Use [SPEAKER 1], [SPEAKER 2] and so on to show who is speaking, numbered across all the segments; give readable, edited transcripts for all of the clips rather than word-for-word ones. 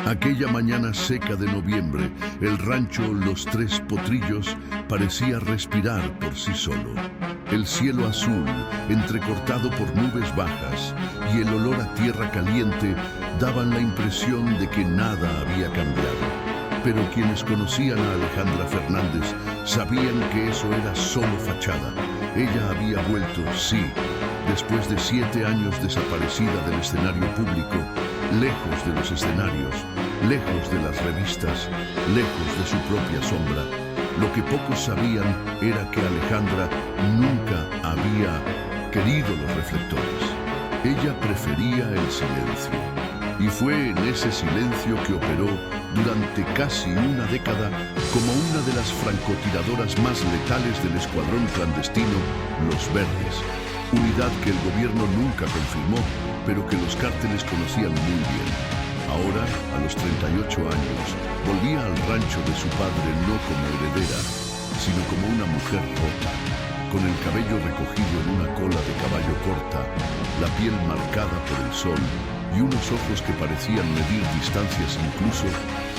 [SPEAKER 1] Aquella mañana seca de noviembre, el rancho Los Tres Potrillos parecía respirar por sí solo. El cielo azul, entrecortado por nubes bajas, y el olor a tierra caliente daban la impresión de que nada había cambiado. Pero quienes conocían a Alejandra Fernández sabían que eso era solo fachada. Ella había vuelto, sí, después de 7 años desaparecida del escenario público, lejos de los escenarios, lejos de las revistas, lejos de su propia sombra. Lo que pocos sabían era que Alejandra nunca había querido los reflectores. Ella prefería el silencio. Y fue en ese silencio que operó durante casi una década como una de las francotiradoras más letales del escuadrón clandestino Los Verdes, unidad que el gobierno nunca confirmó, pero que los cárteles conocían muy bien. Ahora, a los 38 años, volvía al rancho de su padre no como heredera, sino como una mujer rota, con el cabello recogido en una cola de caballo corta, la piel marcada por el sol y unos ojos que parecían medir distancias incluso.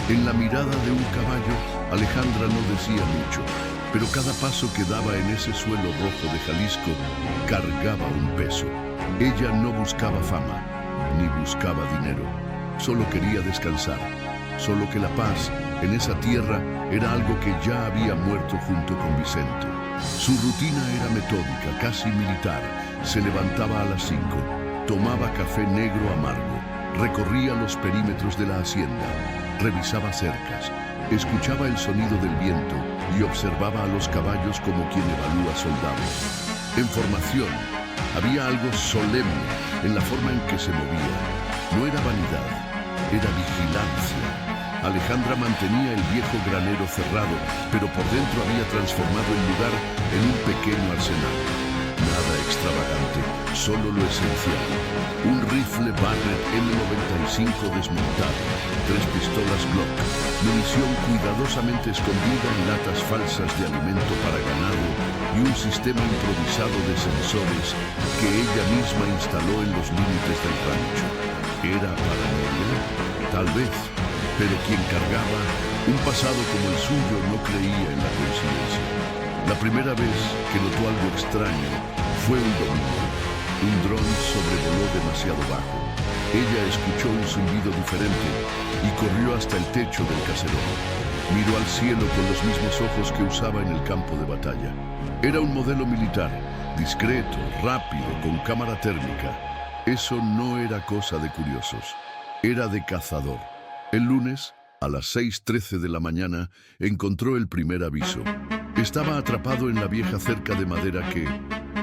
[SPEAKER 1] En la mirada de un caballo, Alejandra no decía mucho, pero cada paso que daba en ese suelo rojo de Jalisco cargaba un peso. Ella no buscaba fama, ni buscaba dinero. Solo quería descansar, solo que la paz en esa tierra era algo que ya había muerto junto con Vicente. Su rutina era metódica, casi militar. Se levantaba a las 5, tomaba café negro amargo, recorría los perímetros de la hacienda, revisaba cercas, escuchaba el sonido del viento y observaba a los caballos como quien evalúa soldados. En formación, había algo solemne en la forma en que se movía. No era vanidad, era vigilancia. Alejandra mantenía el viejo granero cerrado, pero por dentro había transformado el lugar en un pequeño arsenal. Nada extravagante, solo lo esencial. Un rifle Barrett M95 desmontado, 3 pistolas Glock, munición cuidadosamente escondida en latas falsas de alimento para ganado y un sistema improvisado de sensores que ella misma instaló en los límites del rancho. ¿Era para ella? Tal vez, pero quien cargaba un pasado como el suyo no creía en la coincidencia. La primera vez que notó algo extraño fue un domingo. Un dron sobrevoló demasiado bajo. Ella escuchó un zumbido diferente y corrió hasta el techo del caserón. Miró al cielo con los mismos ojos que usaba en el campo de batalla. Era un modelo militar, discreto, rápido, con cámara térmica. Eso no era cosa de curiosos, era de cazador. El lunes, a las 6:13 de la mañana, encontró el primer aviso. Estaba atrapado en la vieja cerca de madera que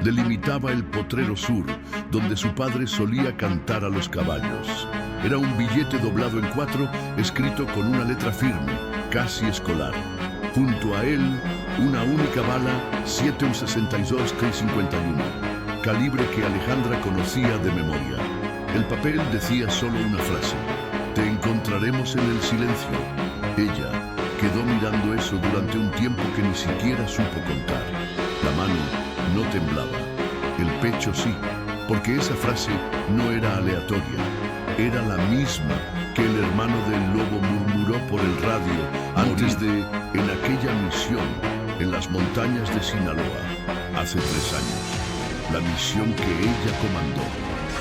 [SPEAKER 1] delimitaba el potrero sur, donde su padre solía cantar a los caballos. Era un billete doblado en 4, escrito con una letra firme, casi escolar. Junto a él, una única bala, 7.62 K51, calibre que Alejandra conocía de memoria. El papel decía solo una frase: te encontraremos en el silencio. Ella quedó mirando eso durante un tiempo que ni siquiera supo contar. La mano no temblaba, el pecho sí, porque esa frase no era aleatoria. Era la misma que el hermano del lobo murmuró por el radio antes de, en aquella misión, en las montañas de Sinaloa, hace 3 años. La misión que ella comandó.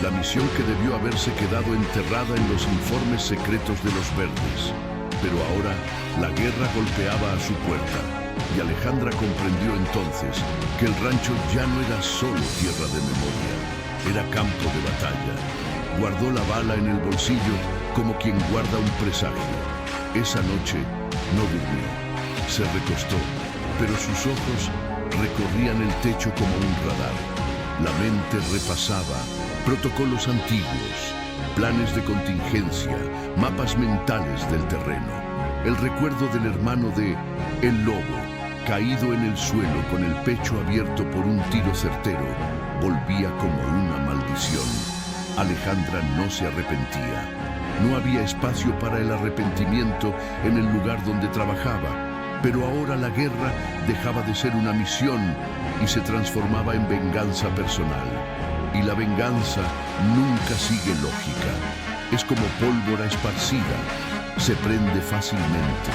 [SPEAKER 1] La misión que debió haberse quedado enterrada en los informes secretos de los Verdes. Pero ahora la guerra golpeaba a su puerta y Alejandra comprendió entonces que el rancho ya no era solo tierra de memoria, era campo de batalla. Guardó la bala en el bolsillo como quien guarda un presagio. Esa noche no durmió, se recostó, pero sus ojos recorrían el techo como un radar. La mente repasaba protocolos antiguos, planes de contingencia, mapas mentales del terreno. El recuerdo del hermano de El Lobo, caído en el suelo con el pecho abierto por un tiro certero, volvía como una maldición. Alejandra no se arrepentía. No había espacio para el arrepentimiento en el lugar donde trabajaba, pero ahora la guerra dejaba de ser una misión y se transformaba en venganza personal. Y la venganza nunca sigue lógica. Es como pólvora esparcida. se prende fácilmente.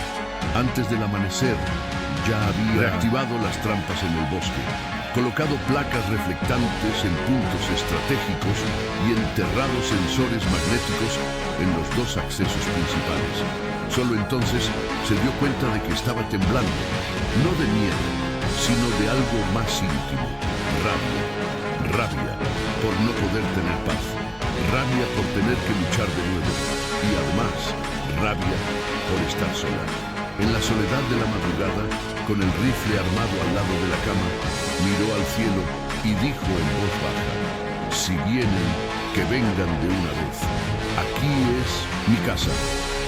[SPEAKER 1] Antes del amanecer, ya había reactivado las trampas en el bosque, colocado placas reflectantes en puntos estratégicos y enterrado sensores magnéticos en los dos accesos principales. Solo entonces se dio cuenta de que estaba temblando, no de miedo, sino de algo más íntimo: rabia. Rabia por no poder tener paz, rabia por tener que luchar de nuevo y además rabia por estar sola. En la soledad de la madrugada, con el rifle armado al lado de la cama, miró al cielo y dijo en voz baja: si vienen, que vengan de una vez. Aquí es mi casa.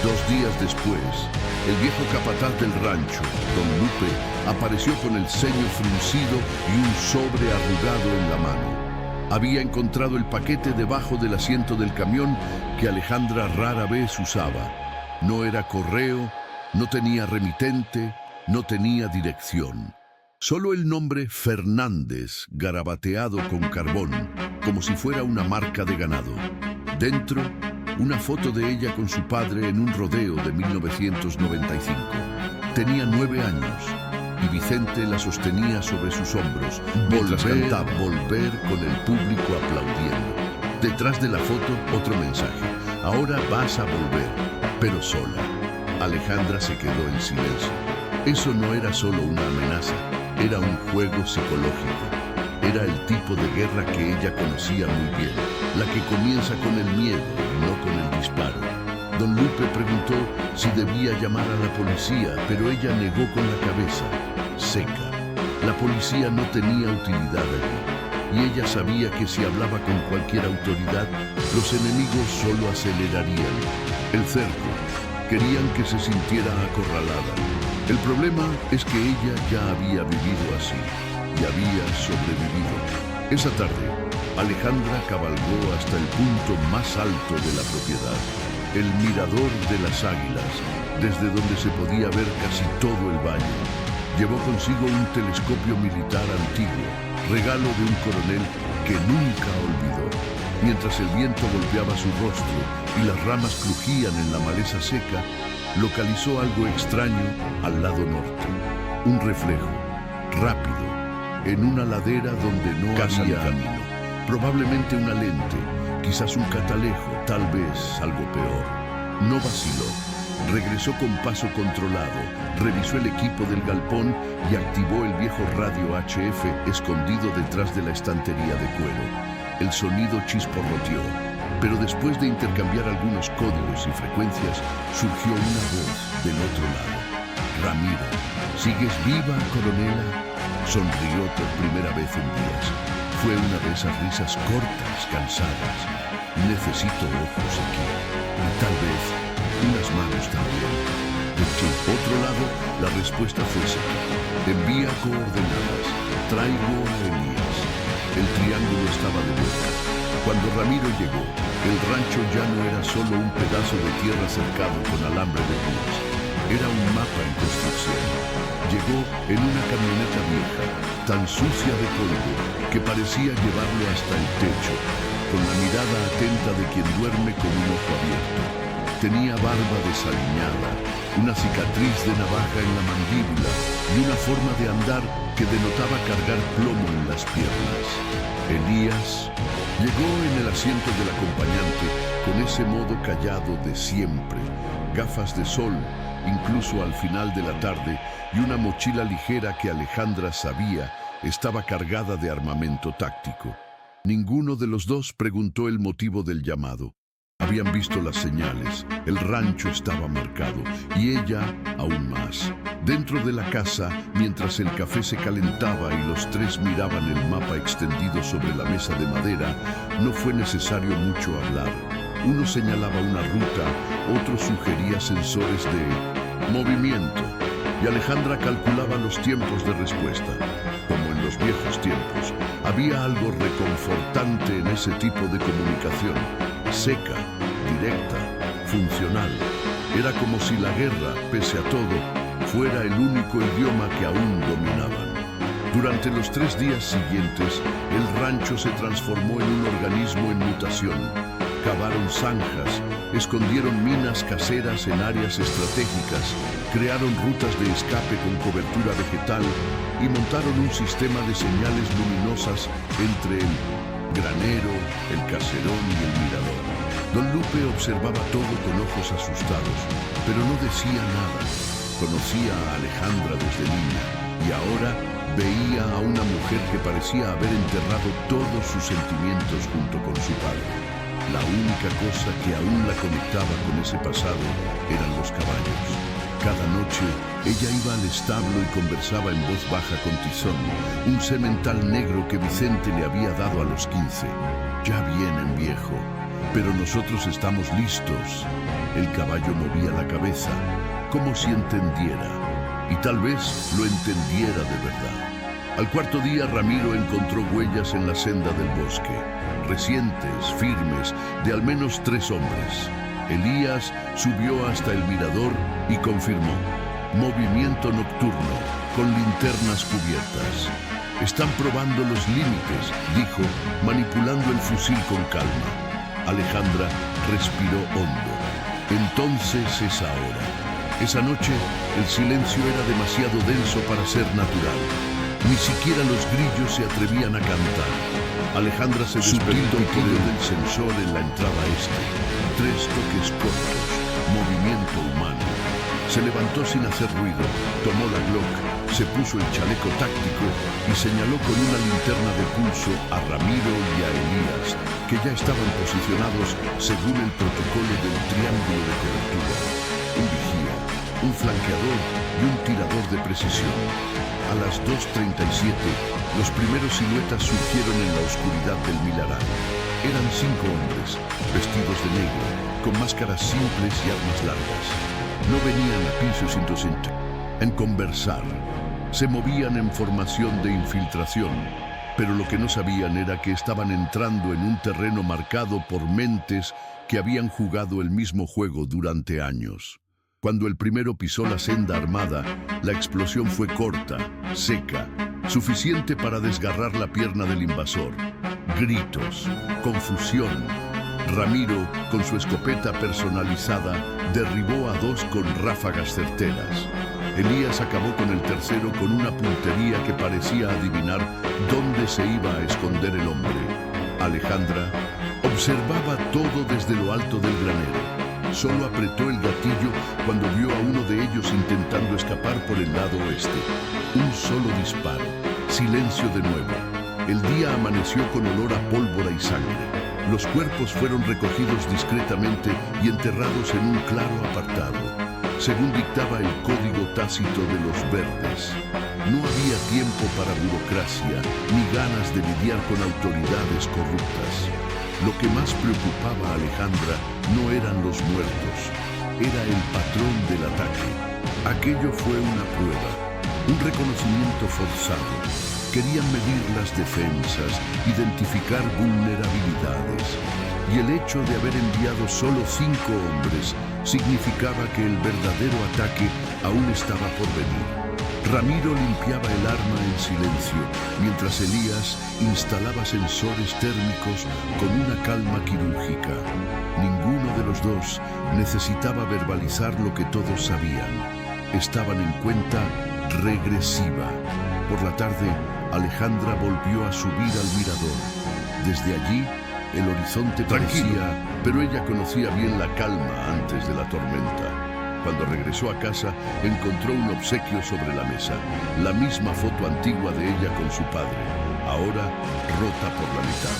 [SPEAKER 1] 2 días después, el viejo capataz del rancho, don Lupe, apareció con el ceño fruncido y un sobre arrugado en la mano. Había encontrado el paquete debajo del asiento del camión que Alejandra rara vez usaba. No era correo, no tenía remitente, no tenía dirección. Solo el nombre Fernández garabateado con carbón, como si fuera una marca de ganado. Dentro, una foto de ella con su padre en un rodeo de 1995. Tenía 9 años y Vicente la sostenía sobre sus hombros, mientras cantaba Volver, con el público aplaudiendo. Detrás de la foto, otro mensaje: ahora vas a volver, pero sola. Alejandra se quedó en silencio. Eso no era solo una amenaza, era un juego psicológico. Era el tipo de guerra que ella conocía muy bien, la que comienza con el miedo y no con el disparo. Don Lupe preguntó si debía llamar a la policía, pero ella negó con la cabeza, seca. La policía no tenía utilidad allí, y ella sabía que si hablaba con cualquier autoridad, los enemigos solo acelerarían. El cerco. Querían que se sintiera acorralada. El problema es que ella ya había vivido así y había sobrevivido. Esa tarde, Alejandra cabalgó hasta el punto más alto de la propiedad, el Mirador de las Águilas, desde donde se podía ver casi todo el valle. Llevó consigo un telescopio militar antiguo, regalo de un coronel que nunca olvidó. Mientras el viento golpeaba su rostro y las ramas crujían en la maleza seca, localizó algo extraño al lado norte. Un reflejo, rápido, en una ladera donde no había camino. Probablemente una lente, quizás un catalejo, tal vez algo peor. No vaciló. Regresó con paso controlado, revisó el equipo del galpón y activó el viejo radio HF escondido detrás de la estantería de cuero. El sonido chisporroteó, pero después de intercambiar algunos códigos y frecuencias, surgió una voz del otro lado. Ramiro, ¿sigues viva, coronela? Sonrió por primera vez en días. Fue una de esas risas cortas, cansadas. Necesito ojos aquí, y tal vez unas manos también. De otro lado, la respuesta fue seca. Envía coordenadas. Traigo a Elías. El triángulo estaba de vuelta. Cuando Ramiro llegó, el rancho ya no era solo un pedazo de tierra cercado con alambre de púas. Era un mapa en construcción. Llegó en una camioneta vieja, tan sucia de polvo que parecía llevarlo hasta el techo, con la mirada atenta de quien duerme con un ojo abierto. Tenía barba desaliñada, una cicatriz de navaja en la mandíbula y una forma de andar que denotaba cargar plomo en las piernas. Elías llegó en el asiento del acompañante con ese modo callado de siempre, gafas de sol, incluso al final de la tarde, y una mochila ligera que Alejandra sabía estaba cargada de armamento táctico. Ninguno de los dos preguntó el motivo del llamado. Habían visto las señales, el rancho estaba marcado, y ella aún más. Dentro de la casa, mientras el café se calentaba y los tres miraban el mapa extendido sobre la mesa de madera, no fue necesario mucho hablar. Uno señalaba una ruta, otro sugería sensores de movimiento, y Alejandra calculaba los tiempos de respuesta. Como en los viejos tiempos, había algo reconfortante en ese tipo de comunicación, seca, directa, funcional. Era como si la guerra, pese a todo, fuera el único idioma que aún dominaban. Durante los 3 días siguientes, el rancho se transformó en un organismo en mutación. Cavaron zanjas, escondieron minas caseras en áreas estratégicas, crearon rutas de escape con cobertura vegetal y montaron un sistema de señales luminosas entre el granero, el caserón y el mirador. Don Lupe observaba todo con ojos asustados, pero no decía nada. Conocía a Alejandra desde niña y ahora veía a una mujer que parecía haber enterrado todos sus sentimientos junto con su padre. La única cosa que aún la conectaba con ese pasado eran los caballos. Cada noche ella iba al establo y conversaba en voz baja con Tizón, un semental negro que Vicente le había dado a los 15. Ya vienen, viejo, pero nosotros estamos listos. El caballo movía la cabeza, como si entendiera, y tal vez lo entendiera de verdad. Al cuarto día, Ramiro encontró huellas en la senda del bosque, recientes, firmes, de al menos 3 hombres. Elías subió hasta el mirador y confirmó: movimiento nocturno, con linternas cubiertas. Están probando los límites, dijo, manipulando el fusil con calma. Alejandra respiró hondo. Entonces es ahora. Esa noche, el silencio era demasiado denso para ser natural. Ni siquiera los grillos se atrevían a cantar. Alejandra se despertó por el del sensor en la entrada este. 3 toques cortos, movimiento humano. Se levantó sin hacer ruido, tomó la Glock, se puso el chaleco táctico y señaló con una linterna de pulso a Ramiro y a Elías, que ya estaban posicionados según el protocolo del triángulo de cobertura. Un vigía, un flanqueador y un tirador de precisión. A las 2:37, los primeros siluetas surgieron en la oscuridad del Milarán. Eran 5 hombres, vestidos de negro, con máscaras simples y armas largas. No venían a pisos indocentes en conversar. Se movían en formación de infiltración, pero lo que no sabían era que estaban entrando en un terreno marcado por mentes que habían jugado el mismo juego durante años. Cuando el primero pisó la senda armada, la explosión fue corta, seca, suficiente para desgarrar la pierna del invasor. Gritos, confusión. Ramiro, con su escopeta personalizada, derribó a 2 con ráfagas certeras. Elías acabó con el tercero con una puntería que parecía adivinar dónde se iba a esconder el hombre. Alejandra observaba todo desde lo alto del granero. Solo apretó el gatillo cuando vio a uno de ellos intentando escapar por el lado oeste. Un solo disparo. Silencio de nuevo. El día amaneció con olor a pólvora y sangre. Los cuerpos fueron recogidos discretamente y enterrados en un claro apartado, según dictaba el código tácito de los verdes. No había tiempo para burocracia ni ganas de lidiar con autoridades corruptas. Lo que más preocupaba a Alejandra no eran los muertos, era el patrón del ataque. Aquello fue una prueba, un reconocimiento forzado. Querían medir las defensas, identificar vulnerabilidades. Y el hecho de haber enviado solo 5 hombres significaba que el verdadero ataque aún estaba por venir. Ramiro limpiaba el arma en silencio, mientras Elías instalaba sensores térmicos con una calma quirúrgica. Ninguno de los dos necesitaba verbalizar lo que todos sabían. Estaban en cuenta regresiva. Por la tarde, Alejandra volvió a subir al mirador. Desde allí, el horizonte parecía, pero ella conocía bien la calma antes de la tormenta. Cuando regresó a casa, encontró un obsequio sobre la mesa, la misma foto antigua de ella con su padre, ahora rota por la mitad.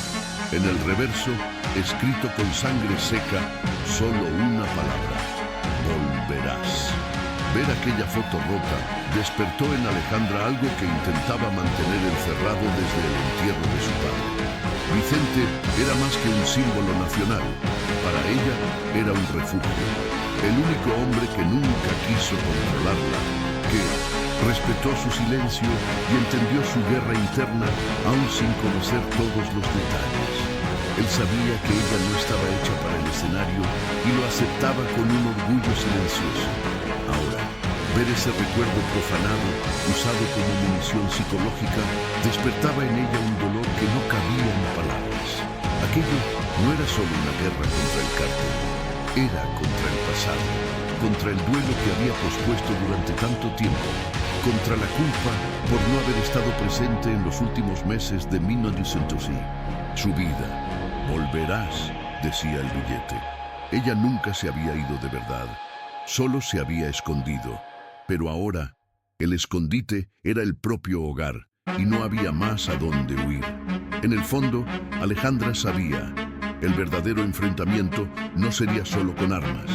[SPEAKER 1] En el reverso, escrito con sangre seca, solo una palabra: volverás. Ver aquella foto rota despertó en Alejandra algo que intentaba mantener encerrado desde el entierro de su padre. Vicente era más que un símbolo nacional. Para ella era un refugio. El único hombre que nunca quiso controlarla, que respetó su silencio y entendió su guerra interna aún sin conocer todos los detalles. Él sabía que ella no estaba hecha para el escenario y lo aceptaba con un orgullo silencioso. Ahora, ver ese recuerdo profanado, usado como munición psicológica, despertaba en ella un dolor que no cabía en palabras. Aquello no era solo una guerra contra el cártel, Era contra el pasado, contra el duelo que había pospuesto durante tanto tiempo, contra la culpa por no haber estado presente en los últimos meses de 1900. Su vida. Volverás, decía el billete. Ella nunca se había ido de verdad, solo se había escondido. Pero ahora, el escondite era el propio hogar y no había más a dónde huir. En el fondo, Alejandra sabía, el verdadero enfrentamiento no sería solo con armas,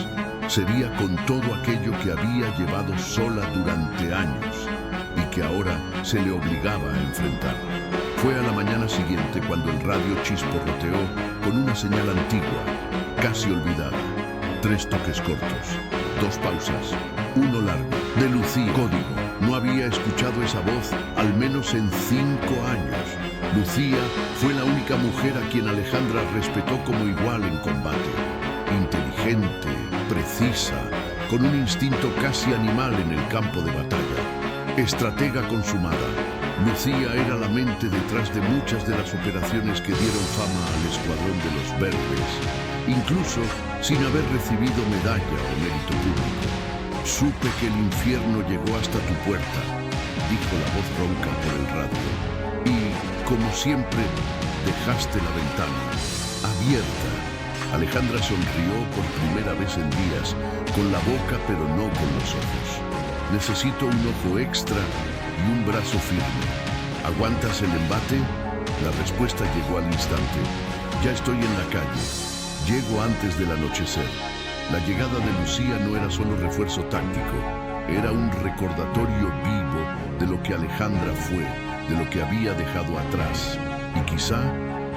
[SPEAKER 1] sería con todo aquello que había llevado sola durante años y que ahora se le obligaba a enfrentar. Fue a la mañana siguiente cuando el radio chisporroteó con una señal antigua, casi olvidada. 3 toques cortos, 2 pausas, 1 largo, de Lucía. Código. No había escuchado esa voz al menos en 5 años. Lucía fue la única mujer a quien Alejandra respetó como igual en combate. Inteligente, precisa, con un instinto casi animal en el campo de batalla. Estratega consumada, Lucía era la mente detrás de muchas de las operaciones que dieron fama al escuadrón de los Verdes, incluso sin haber recibido medalla o mérito público. Supe que el infierno llegó hasta tu puerta, dijo la voz ronca por el radio. Y, como siempre, dejaste la ventana abierta. Alejandra sonrió por primera vez en días, con la boca pero no con los ojos. Necesito un ojo extra y un brazo firme. ¿Aguantas el embate? La respuesta llegó al instante. Ya estoy en la calle. Llego antes del anochecer. La llegada de Lucía no era solo refuerzo táctico, era un recordatorio vivo de lo que Alejandra fue, de lo que había dejado atrás y quizá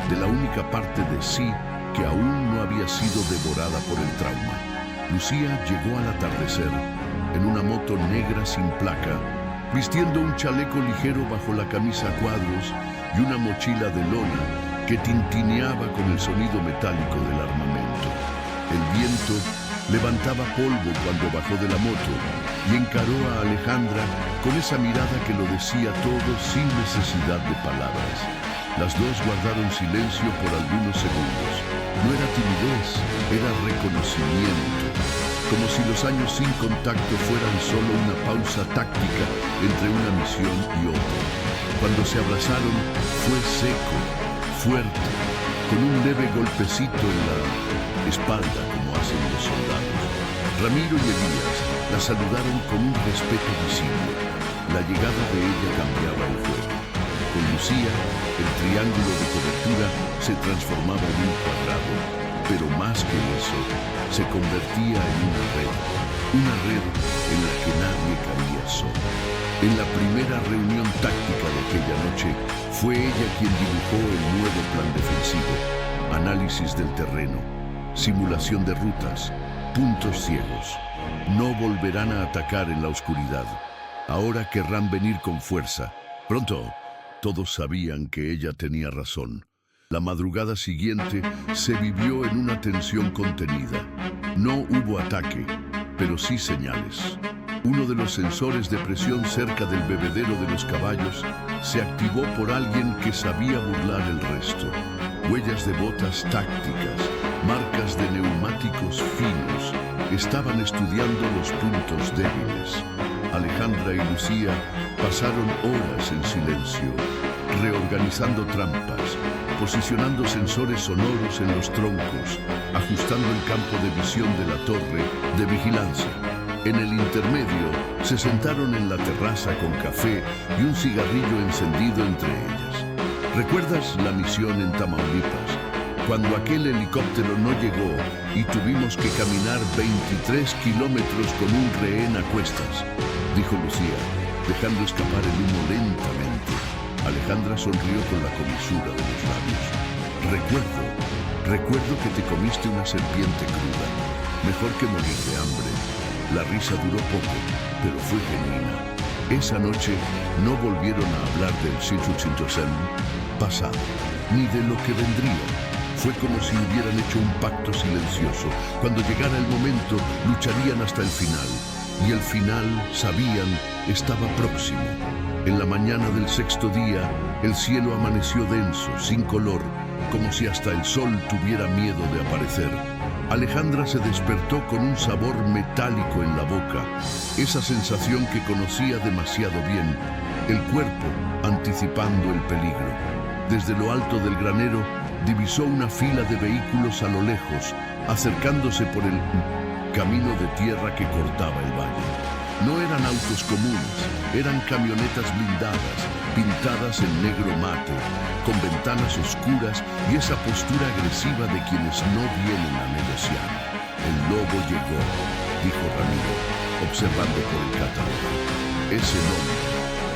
[SPEAKER 1] de la única parte de sí que aún no había sido devorada por el trauma. Lucía llegó al atardecer en una moto negra sin placa, vistiendo un chaleco ligero bajo la camisa a cuadros y una mochila de lona que tintineaba con el sonido metálico del armamento. El viento levantaba polvo cuando bajó de la moto y encaró a Alejandra con esa mirada que lo decía todo sin necesidad de palabras. Las dos guardaron silencio por algunos segundos. No era timidez, era reconocimiento. Como si los años sin contacto fueran solo una pausa táctica entre una misión y otra. Cuando se abrazaron, fue seco, fuerte, con un leve golpecito en la espalda, como hacen los soldados. Ramiro y Elías la saludaron con un respeto visible. La llegada de ella cambiaba el juego. Con Lucía, el triángulo de cobertura se transformaba en un cuadrado, pero más que eso, se convertía en una red en la que nadie caía solo. En la primera reunión táctica de aquella noche, fue ella quien dibujó el nuevo plan defensivo, análisis del terreno, simulación de rutas, puntos ciegos. No volverán a atacar en la oscuridad. Ahora querrán venir con fuerza. Pronto, todos sabían que ella tenía razón. La madrugada siguiente se vivió en una tensión contenida. No hubo ataque, pero sí señales. Uno de los sensores de presión cerca del bebedero de los caballos se activó por alguien que sabía burlar el resto. Huellas de botas tácticas, marcas de neumáticos finos, estaban estudiando los puntos débiles. Alejandra y Lucía pasaron horas en silencio, reorganizando trampas, posicionando sensores sonoros en los troncos, ajustando el campo de visión de la torre de vigilancia. En el intermedio, se sentaron en la terraza con café y un cigarrillo encendido entre ellas. ¿Recuerdas la misión en Tamaulipas? Cuando aquel helicóptero no llegó y tuvimos que caminar 23 kilómetros con un rehén a cuestas, dijo Lucía, dejando escapar el humo lentamente. Alejandra sonrió con la comisura de los labios. Recuerdo que te comiste una serpiente cruda. Mejor que morir de hambre. La risa duró poco, pero fue genuina. Esa noche no volvieron a hablar del Shinjuku-Sen pasado, ni de lo que vendría. Fue como si hubieran hecho un pacto silencioso. Cuando llegara el momento, lucharían hasta el final. Y el final, sabían, estaba próximo. En la mañana del 6º día, el cielo amaneció denso, sin color, como si hasta el sol tuviera miedo de aparecer. Alejandra se despertó con un sabor metálico en la boca, esa sensación que conocía demasiado bien, el cuerpo anticipando el peligro. Desde lo alto del granero divisó una fila de vehículos a lo lejos, acercándose por el camino de tierra que cortaba el valle. No eran autos comunes, eran camionetas blindadas, pintadas en negro mate, con ventanas oscuras y esa postura agresiva de quienes no vienen a negociar. El lobo llegó, dijo Ramiro, observando por el catálogo. Ese nombre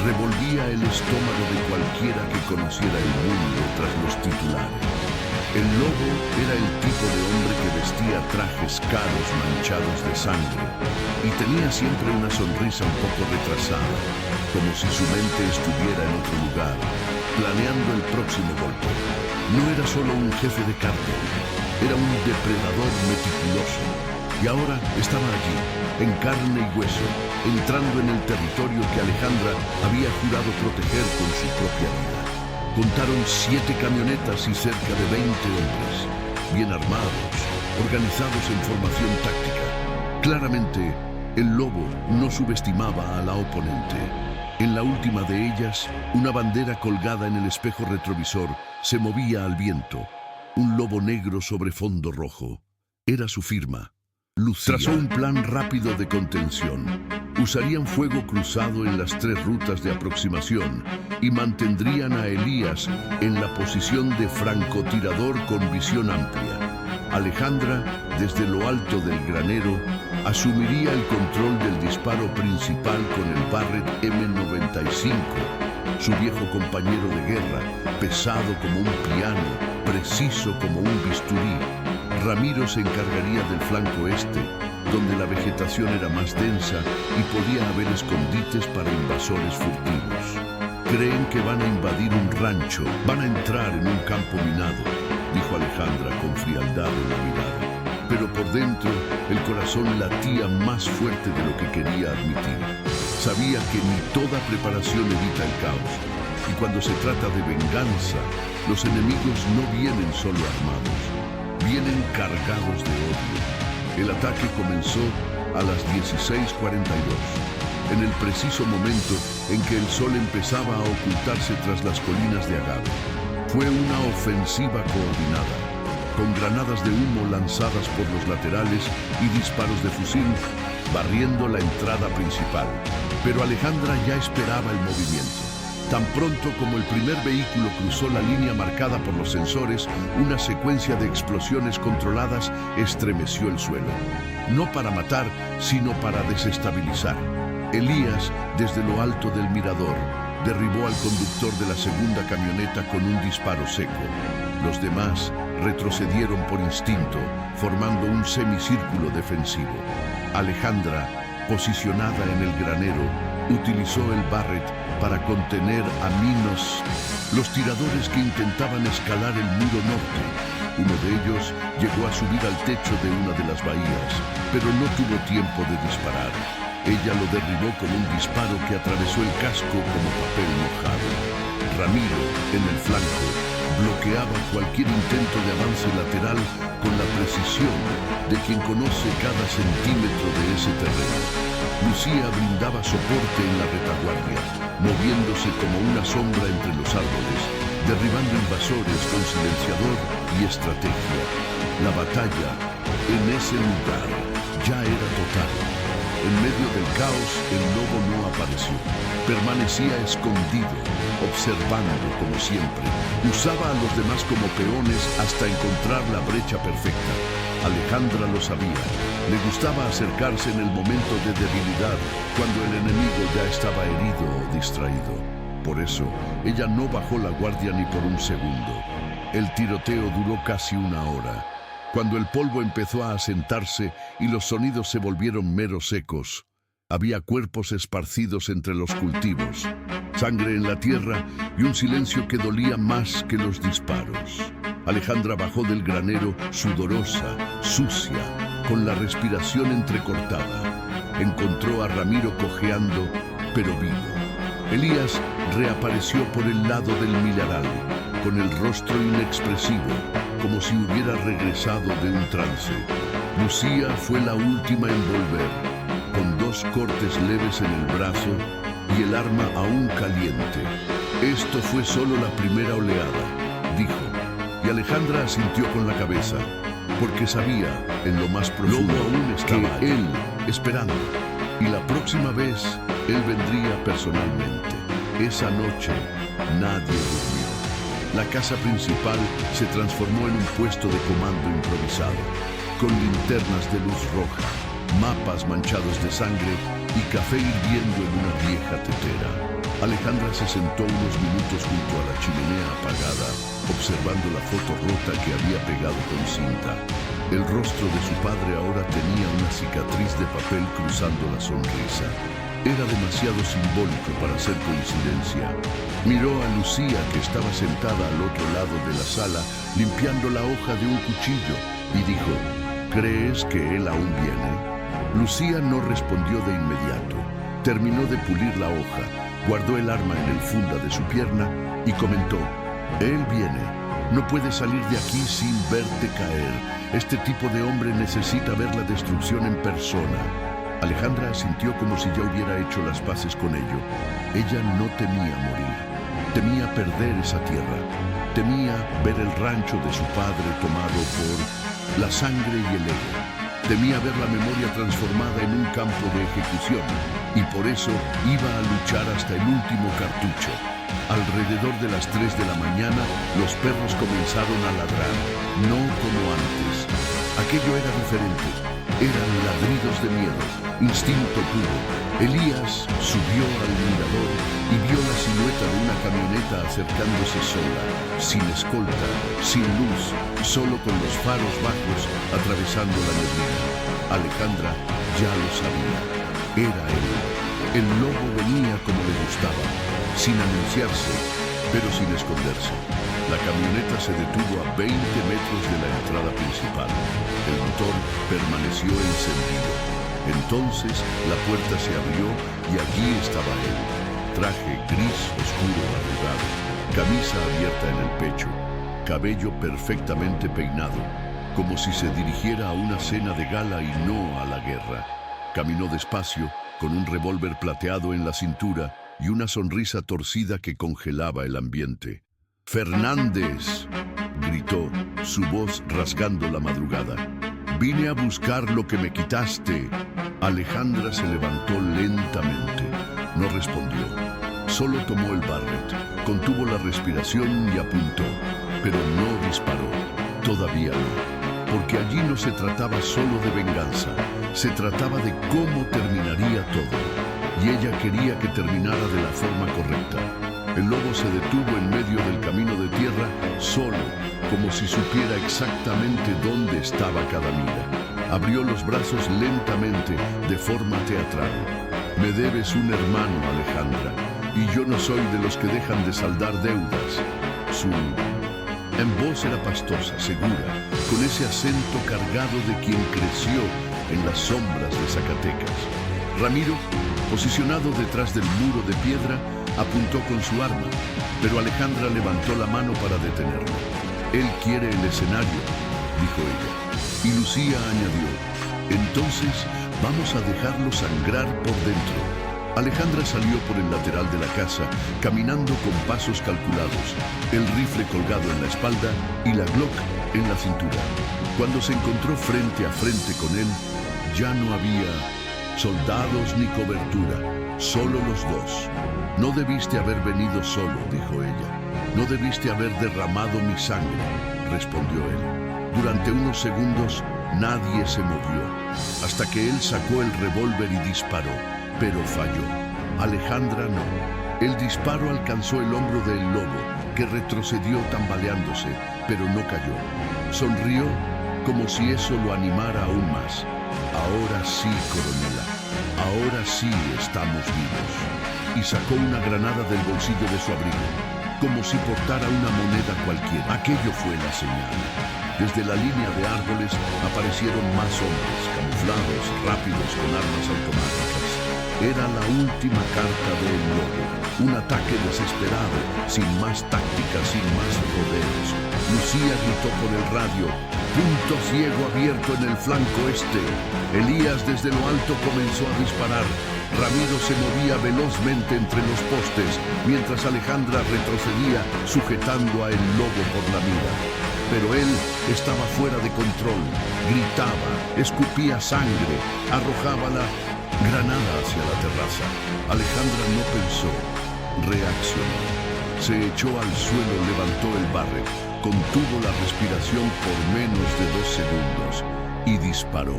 [SPEAKER 1] revolvía el estómago de cualquiera que conociera el mundo tras los titulares. El lobo era el tipo de hombre que vestía trajes caros manchados de sangre y tenía siempre una sonrisa un poco retrasada, como si su mente estuviera en otro lugar, planeando el próximo golpe. No era solo un jefe de cártel, era un depredador meticuloso. Y ahora estaba allí, en carne y hueso, entrando en el territorio que Alejandra había jurado proteger con su propia vida. Contaron 7 camionetas y cerca de 20 hombres, bien armados, organizados en formación táctica. Claramente, el lobo no subestimaba a la oponente. En la última de ellas, una bandera colgada en el espejo retrovisor se movía al viento. Un lobo negro sobre fondo rojo. Era su firma. Lucía. Trazó un plan rápido de contención. Usarían fuego cruzado en las 3 rutas de aproximación y mantendrían a Elías en la posición de francotirador con visión amplia. Alejandra, desde lo alto del granero, asumiría el control del disparo principal con el Barrett M95, su viejo compañero de guerra, pesado como un piano, preciso como un bisturí. Ramiro se encargaría del flanco este, donde la vegetación era más densa y podía haber escondites para invasores furtivos. Creen que van a invadir un rancho, van a entrar en un campo minado, dijo Alejandra con frialdad en la mirada. Pero por dentro, el corazón latía más fuerte de lo que quería admitir. Sabía que ni toda preparación evita el caos, y cuando se trata de venganza, los enemigos no vienen solo armados, vienen cargados de odio. El ataque comenzó a las 16:42, en el preciso momento en que el sol empezaba a ocultarse tras las colinas de Agave. Fue una ofensiva coordinada, con granadas de humo lanzadas por los laterales y disparos de fusil, barriendo la entrada principal. Pero Alejandra ya esperaba el movimiento. Tan pronto como el primer vehículo cruzó la línea marcada por los sensores, una secuencia de explosiones controladas estremeció el suelo. No para matar, sino para desestabilizar. Elías, desde lo alto del mirador, derribó al conductor de la segunda camioneta con un disparo seco. Los demás retrocedieron por instinto, formando un semicírculo defensivo. Alejandra, posicionada en el granero, utilizó el Barrett para contener a los tiradores que intentaban escalar el muro norte. Uno de ellos llegó a subir al techo de una de las bahías, pero no tuvo tiempo de disparar. Ella lo derribó con un disparo que atravesó el casco como papel mojado. Ramiro, en el flanco, bloqueaba cualquier intento de avance lateral con la precisión de quien conoce cada centímetro de ese terreno. Lucía brindaba soporte en la retaguardia, moviéndose como una sombra entre los árboles, derribando invasores con silenciador y estrategia. La batalla, en ese lugar, ya era total. En medio del caos, el lobo no apareció. Permanecía escondido, observando como siempre. Usaba a los demás como peones hasta encontrar la brecha perfecta. Alejandra lo sabía. Le gustaba acercarse en el momento de debilidad, cuando el enemigo ya estaba herido o distraído. Por eso, ella no bajó la guardia ni por un segundo. El tiroteo duró casi una hora. Cuando el polvo empezó a asentarse y los sonidos se volvieron meros ecos, había cuerpos esparcidos entre los cultivos, sangre en la tierra y un silencio que dolía más que los disparos. Alejandra bajó del granero sudorosa, sucia, con la respiración entrecortada. Encontró a Ramiro cojeando, pero vivo. Elías reapareció por el lado del milaral, con el rostro inexpresivo, como si hubiera regresado de un trance. Lucía fue la última en volver, con 2 cortes leves en el brazo y el arma aún caliente. Esto fue solo la primera oleada, dijo, y Alejandra asintió con la cabeza, porque sabía, en lo más profundo, que él, esperando, y la próxima vez, él vendría personalmente. Esa noche, nadie durmió. La casa principal se transformó en un puesto de comando improvisado, con linternas de luz roja, mapas manchados de sangre y café hirviendo en una vieja tetera. Alejandra se sentó unos minutos junto a la chimenea apagada, observando la foto rota que había pegado con cinta. El rostro de su padre ahora tenía una cicatriz de papel cruzando la sonrisa. Era demasiado simbólico para ser coincidencia. Miró a Lucía, que estaba sentada al otro lado de la sala, limpiando la hoja de un cuchillo, y dijo, ¿crees que él aún viene? Lucía no respondió de inmediato. Terminó de pulir la hoja, guardó el arma en el funda de su pierna y comentó, él viene. No puede salir de aquí sin verte caer. Este tipo de hombre necesita ver la destrucción en persona. Alejandra sintió como si ya hubiera hecho las paces con ello. Ella no temía morir. Temía perder esa tierra. Temía ver el rancho de su padre tomado por la sangre y el ego. Temía ver la memoria transformada en un campo de ejecución. Y por eso iba a luchar hasta el último cartucho. Alrededor de las 3 de la mañana, los perros comenzaron a ladrar. No como antes. Aquello era diferente. Eran ladridos de miedo, instinto puro. Elías subió al mirador y vio la silueta de una camioneta acercándose sola, sin escolta, sin luz, solo con los faros bajos atravesando la neblina. Alejandra ya lo sabía. Era él. El lobo venía como le gustaba, sin anunciarse, pero sin esconderse. La camioneta se detuvo a 20 metros de la entrada principal. El motor permaneció encendido. Entonces la puerta se abrió y allí estaba él. Traje gris oscuro arrugado, camisa abierta en el pecho, cabello perfectamente peinado, como si se dirigiera a una cena de gala y no a la guerra. Caminó despacio, con un revólver plateado en la cintura y una sonrisa torcida que congelaba el ambiente. «¡Fernández!», gritó, su voz rasgando la madrugada. «Vine a buscar lo que me quitaste». Alejandra se levantó lentamente. No respondió. Solo tomó el Barrett, contuvo la respiración y apuntó, pero no disparó. Todavía no, porque allí no se trataba solo de venganza, se trataba de cómo terminaría todo. Y ella quería que terminara de la forma correcta. El lobo se detuvo en medio del camino de tierra, solo, como si supiera exactamente dónde estaba cada mira. Abrió los brazos lentamente, de forma teatral. «Me debes un hermano, Alejandra, y yo no soy de los que dejan de saldar deudas». En voz era pastosa, segura, con ese acento cargado de quien creció en las sombras de Zacatecas. Ramiro, posicionado detrás del muro de piedra, apuntó con su arma, pero Alejandra levantó la mano para detenerlo. «Él quiere el escenario», dijo ella. Y Lucía añadió, «Entonces vamos a dejarlo sangrar por dentro». Alejandra salió por el lateral de la casa, caminando con pasos calculados, el rifle colgado en la espalda y la Glock en la cintura. Cuando se encontró frente a frente con él, ya no había soldados ni cobertura, solo los dos. «No debiste haber venido solo», dijo ella. «No debiste haber derramado mi sangre», respondió él. Durante unos segundos nadie se movió, hasta que él sacó el revólver y disparó, pero falló. Alejandra no. El disparo alcanzó el hombro del lobo, que retrocedió tambaleándose, pero no cayó. Sonrió como si eso lo animara aún más. «Ahora sí, coronela, ahora sí estamos vivos». Y sacó una granada del bolsillo de su abrigo, como si portara una moneda cualquiera. Aquello fue la señal. Desde la línea de árboles aparecieron más hombres, camuflados, rápidos, con armas automáticas. Era la última carta del lobo, un ataque desesperado, sin más táctica, sin más rodeos. Lucía gritó por el radio, punto ciego abierto en el flanco este. Elías desde lo alto comenzó a disparar. Ramiro se movía velozmente entre los postes, mientras Alejandra retrocedía sujetando a el lobo por la mira. Pero él estaba fuera de control, gritaba, escupía sangre, arrojaba la granada hacia la terraza. Alejandra no pensó, reaccionó. Se echó al suelo, levantó el barret, contuvo la respiración por menos de 2 segundos y disparó.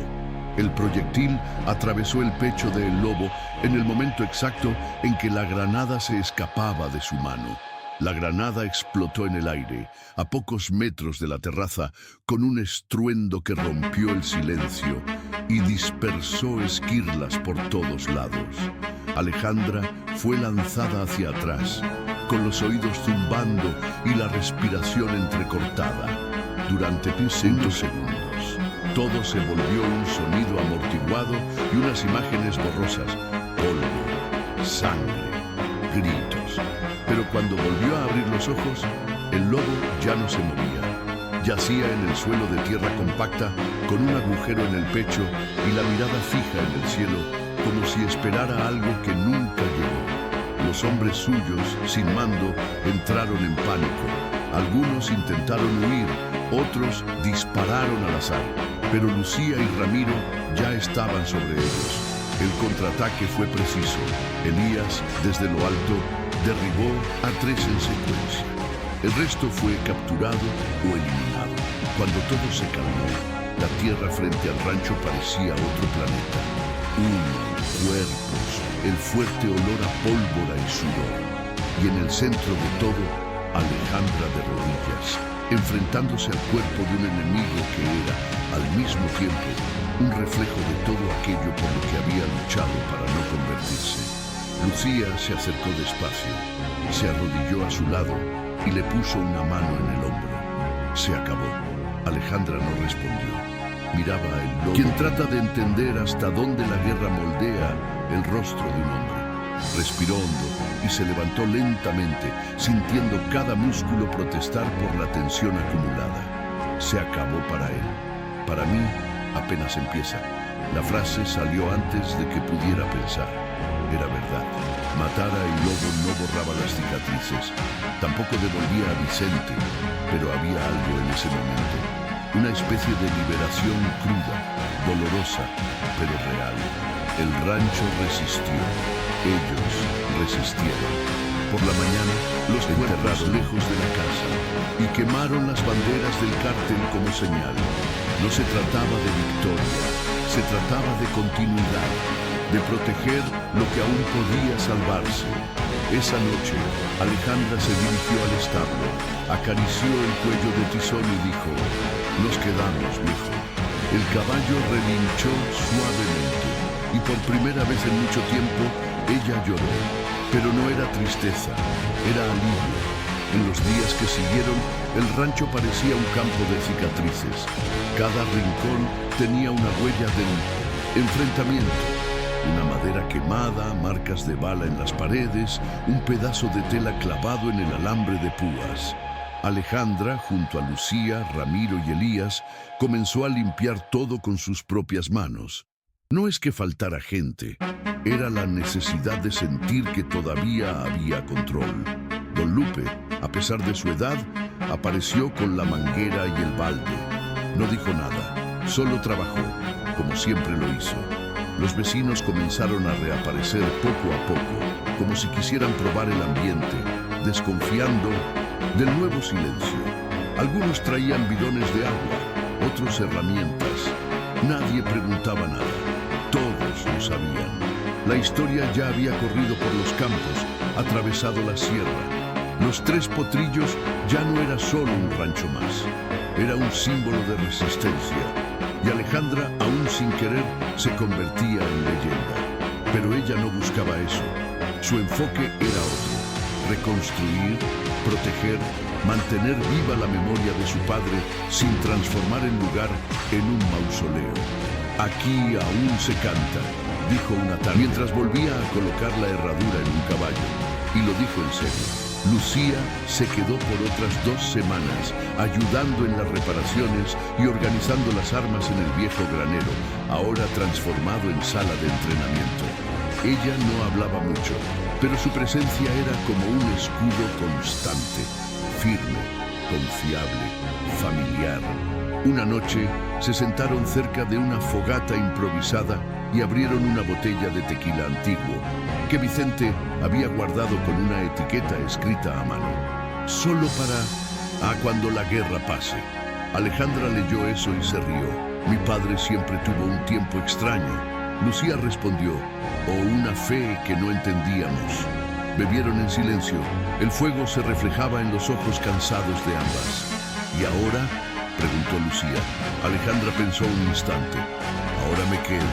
[SPEAKER 1] El proyectil atravesó el pecho del lobo en el momento exacto en que la granada se escapaba de su mano. La granada explotó en el aire, a pocos metros de la terraza, con un estruendo que rompió el silencio y dispersó esquirlas por todos lados. Alejandra fue lanzada hacia atrás, con los oídos zumbando y la respiración entrecortada. Durante 5 segundos, todo se volvió un sonido amortiguado y unas imágenes borrosas, polvo, sangre, gritos. Pero cuando volvió a abrir los ojos, el lobo ya no se movía. Yacía en el suelo de tierra compacta, con un agujero en el pecho y la mirada fija en el cielo, como si esperara algo que nunca llegó. Los hombres suyos, sin mando, entraron en pánico. Algunos intentaron huir, otros dispararon al azar, pero Lucía y Ramiro ya estaban sobre ellos. El contraataque fue preciso. Elías, desde lo alto, derribó a 3 en secuencia. El resto fue capturado o eliminado. Cuando todo se calmó, la tierra frente al rancho parecía otro planeta. Cuerpos, el fuerte olor a pólvora y sudor. Y en el centro de todo, Alejandra de rodillas, enfrentándose al cuerpo de un enemigo que era, al mismo tiempo, un reflejo de todo aquello por lo que había luchado para no convertirse. Lucía se acercó despacio, se arrodilló a su lado y le puso una mano en el hombro. Se acabó. Alejandra no respondió. Miraba a el lobo, quien trata de entender hasta dónde la guerra moldea el rostro de un hombre. Respiró hondo y se levantó lentamente, sintiendo cada músculo protestar por la tensión acumulada. Se acabó para él. Para mí, apenas empieza. La frase salió antes de que pudiera pensar. Era verdad. Matar a el lobo no borraba las cicatrices. Tampoco devolvía a Vicente, pero había algo en ese momento. Una especie de liberación cruda, dolorosa, pero real. El rancho resistió. Ellos resistieron. Por la mañana, los enterraron lejos de la casa y quemaron las banderas del cártel como señal. No se trataba de victoria, se trataba de continuidad, de proteger lo que aún podía salvarse. Esa noche, Alejandra se dirigió al establo, acarició el cuello de Tizón y dijo: «Nos quedamos, viejo». El caballo relinchó suavemente y por primera vez en mucho tiempo ella lloró. Pero no era tristeza, era alivio. En los días que siguieron, el rancho parecía un campo de cicatrices. Cada rincón tenía una huella del enfrentamiento. Una madera quemada, marcas de bala en las paredes, un pedazo de tela clavado en el alambre de púas. Alejandra, junto a Lucía, Ramiro y Elías, comenzó a limpiar todo con sus propias manos. No es que faltara gente, era la necesidad de sentir que todavía había control. Don Lupe, a pesar de su edad, apareció con la manguera y el balde. No dijo nada, solo trabajó, como siempre lo hizo. Los vecinos comenzaron a reaparecer poco a poco, como si quisieran probar el ambiente, desconfiando del nuevo silencio. Algunos traían bidones de agua, otros herramientas. Nadie preguntaba nada. Todos lo sabían. La historia ya había corrido por los campos, atravesado la sierra. Los 3 Potrillos ya no era solo un rancho más. Era un símbolo de resistencia. Y Alejandra, aún sin querer, se convertía en leyenda. Pero ella no buscaba eso. Su enfoque era otro: reconstruir, proteger, mantener viva la memoria de su padre sin transformar el lugar en un mausoleo. «Aquí aún se canta», dijo una tarde, mientras volvía a colocar la herradura en un caballo, y lo dijo en serio. Lucía se quedó por otras 2 semanas ayudando en las reparaciones y organizando las armas en el viejo granero, ahora transformado en sala de entrenamiento. Ella no hablaba mucho, pero su presencia era como un escudo constante, firme, confiable, familiar. Una noche se sentaron cerca de una fogata improvisada y abrieron una botella de tequila antiguo que Vicente había guardado con una etiqueta escrita a mano. Solo para cuando la guerra pase. Alejandra leyó eso y se rió. Mi padre siempre tuvo un tiempo extraño. Lucía respondió, o una fe que no entendíamos. Bebieron en silencio. El fuego se reflejaba en los ojos cansados de ambas. ¿Y ahora?, preguntó Lucía. Alejandra pensó un instante. Ahora me quedo.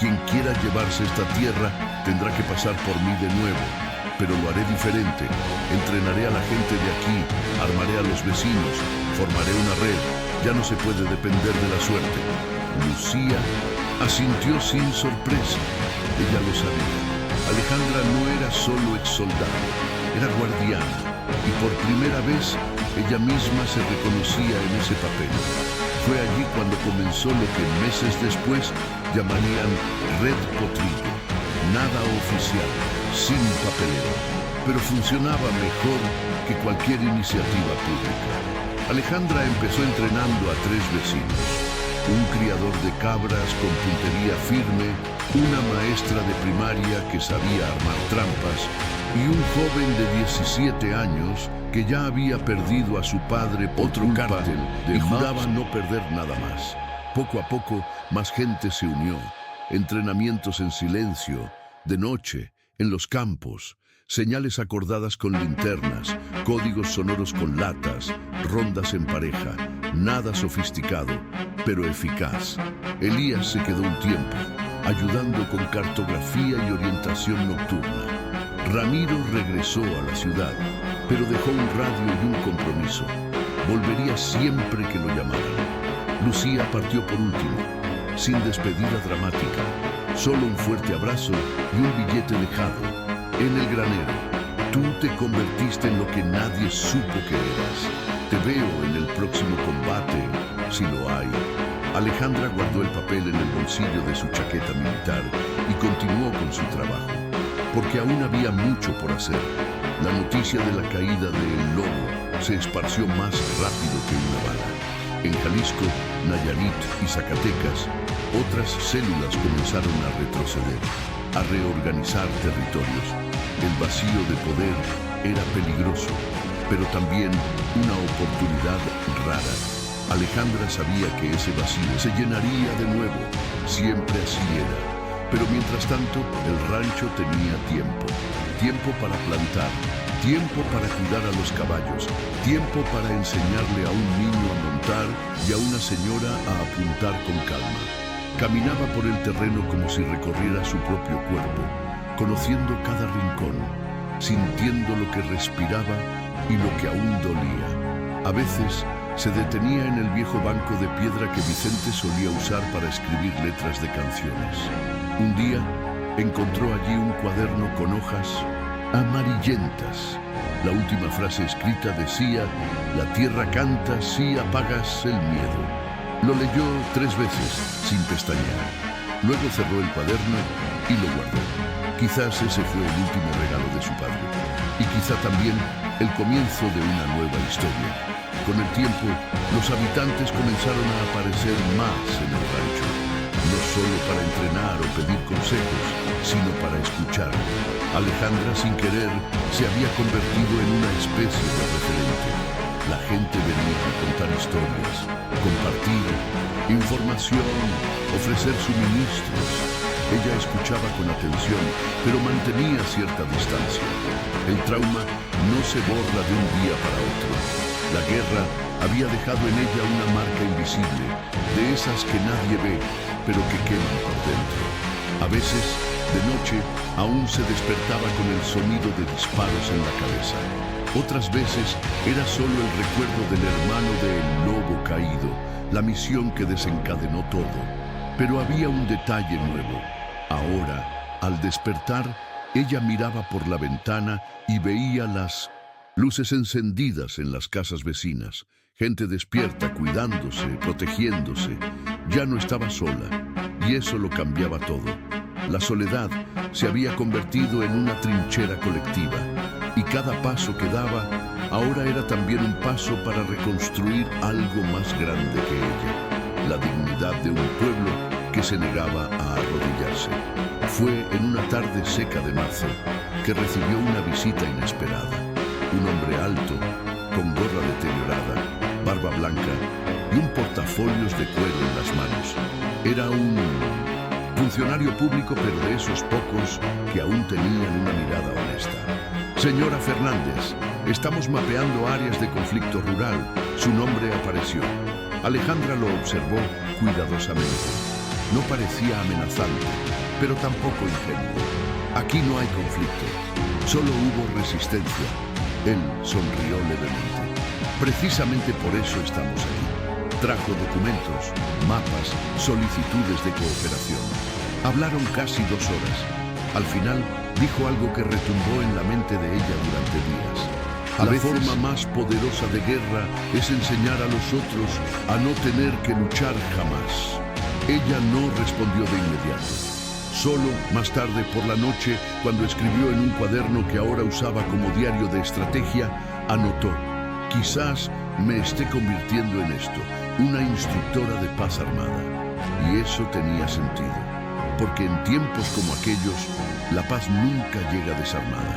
[SPEAKER 1] Quien quiera llevarse esta tierra tendrá que pasar por mí de nuevo, pero lo haré diferente. Entrenaré a la gente de aquí, armaré a los vecinos, formaré una red. Ya no se puede depender de la suerte. Lucía asintió sin sorpresa. Ella lo sabía. Alejandra no era solo exsoldado, era guardiana, y por primera vez ella misma se reconocía en ese papel. Fue allí cuando comenzó lo que meses después llamarían Red Potrillo. Nada oficial, sin papeleo, pero funcionaba mejor que cualquier iniciativa pública. Alejandra empezó entrenando a 3 vecinos. Un criador de cabras con puntería firme, una maestra de primaria que sabía armar trampas y un joven de 17 años que ya había perdido a su padre por otro cártel y juraba no perder nada más. Poco a poco, más gente se unió. Entrenamientos en silencio, de noche, en los campos, señales acordadas con linternas, códigos sonoros con latas, rondas en pareja, nada sofisticado, pero eficaz. Elías se quedó un tiempo, ayudando con cartografía y orientación nocturna. Ramiro regresó a la ciudad, pero dejó un radio y un compromiso. Volvería siempre que lo llamaran. Lucía partió por último, sin despedida dramática, solo un fuerte abrazo y un billete dejado. En el granero, tú te convertiste en lo que nadie supo que eras. Te veo en el próximo combate, si lo hay. Alejandra guardó el papel en el bolsillo de su chaqueta militar y continuó con su trabajo, porque aún había mucho por hacer. La noticia de la caída de El Lobo se esparció más rápido que una bala. En Jalisco, Nayarit y Zacatecas, otras células comenzaron a retroceder, a reorganizar territorios. El vacío de poder era peligroso, pero también una oportunidad rara. Alejandra sabía que ese vacío se llenaría de nuevo, siempre así era. Pero mientras tanto, el rancho tenía tiempo. Tiempo para plantar, tiempo para cuidar a los caballos, tiempo para enseñarle a un niño a montar y a una señora a apuntar con calma. Caminaba por el terreno como si recorriera su propio cuerpo, conociendo cada rincón, sintiendo lo que respiraba y lo que aún dolía. A veces se detenía en el viejo banco de piedra que Vicente solía usar para escribir letras de canciones. Un día encontró allí un cuaderno con hojas amarillentas. La última frase escrita decía: la tierra canta si apagas el miedo. Lo leyó 3 veces, sin pestañear. Luego cerró el cuaderno y lo guardó. Quizás ese fue el último regalo de su padre. Y quizá también el comienzo de una nueva historia. Con el tiempo, los habitantes comenzaron a aparecer más en el rancho. No solo para entrenar o pedir consejos, sino para escuchar. Alejandra, sin querer, se había convertido en una especie de referente. La gente venía a contar historias, compartir información, ofrecer suministros. Ella escuchaba con atención, pero mantenía cierta distancia. El trauma no se borra de un día para otro. La guerra había dejado en ella una marca invisible, de esas que nadie ve, pero que queman por dentro. A veces, de noche, aún se despertaba con el sonido de disparos en la cabeza. Otras veces, era solo el recuerdo del hermano del lobo caído, la misión que desencadenó todo. Pero había un detalle nuevo. Ahora, al despertar, ella miraba por la ventana y veía las Luces encendidas en las casas vecinas, gente despierta, cuidándose, protegiéndose. Ya no estaba sola, y eso lo cambiaba todo. La soledad se había convertido en una trinchera colectiva, y cada paso que daba ahora era también un paso para reconstruir algo más grande que ella, la dignidad de un pueblo que se negaba a arrodillarse. Fue en una tarde seca de marzo que recibió una visita inesperada. Un hombre alto, con gorra deteriorada, barba blanca y un portafolios de cuero en las manos. Era un funcionario público, pero de esos pocos que aún tenían una mirada honesta. Señora Fernández, estamos mapeando áreas de conflicto rural. Su nombre apareció. Alejandra lo observó cuidadosamente. No parecía amenazante, pero tampoco ingenuo. Aquí no hay conflicto, solo hubo resistencia. Él sonrió levemente. Precisamente por eso estamos aquí. Trajo documentos, mapas, solicitudes de cooperación. Hablaron casi 2 horas. Al final, dijo algo que retumbó en la mente de ella durante días. La forma más poderosa de guerra es enseñar a los otros a no tener que luchar jamás. Ella no respondió de inmediato. Solo más tarde por la noche, cuando escribió en un cuaderno que ahora usaba como diario de estrategia, anotó: quizás me esté convirtiendo en esto, una instructora de paz armada. Y eso tenía sentido, porque en tiempos como aquellos, la paz nunca llega desarmada.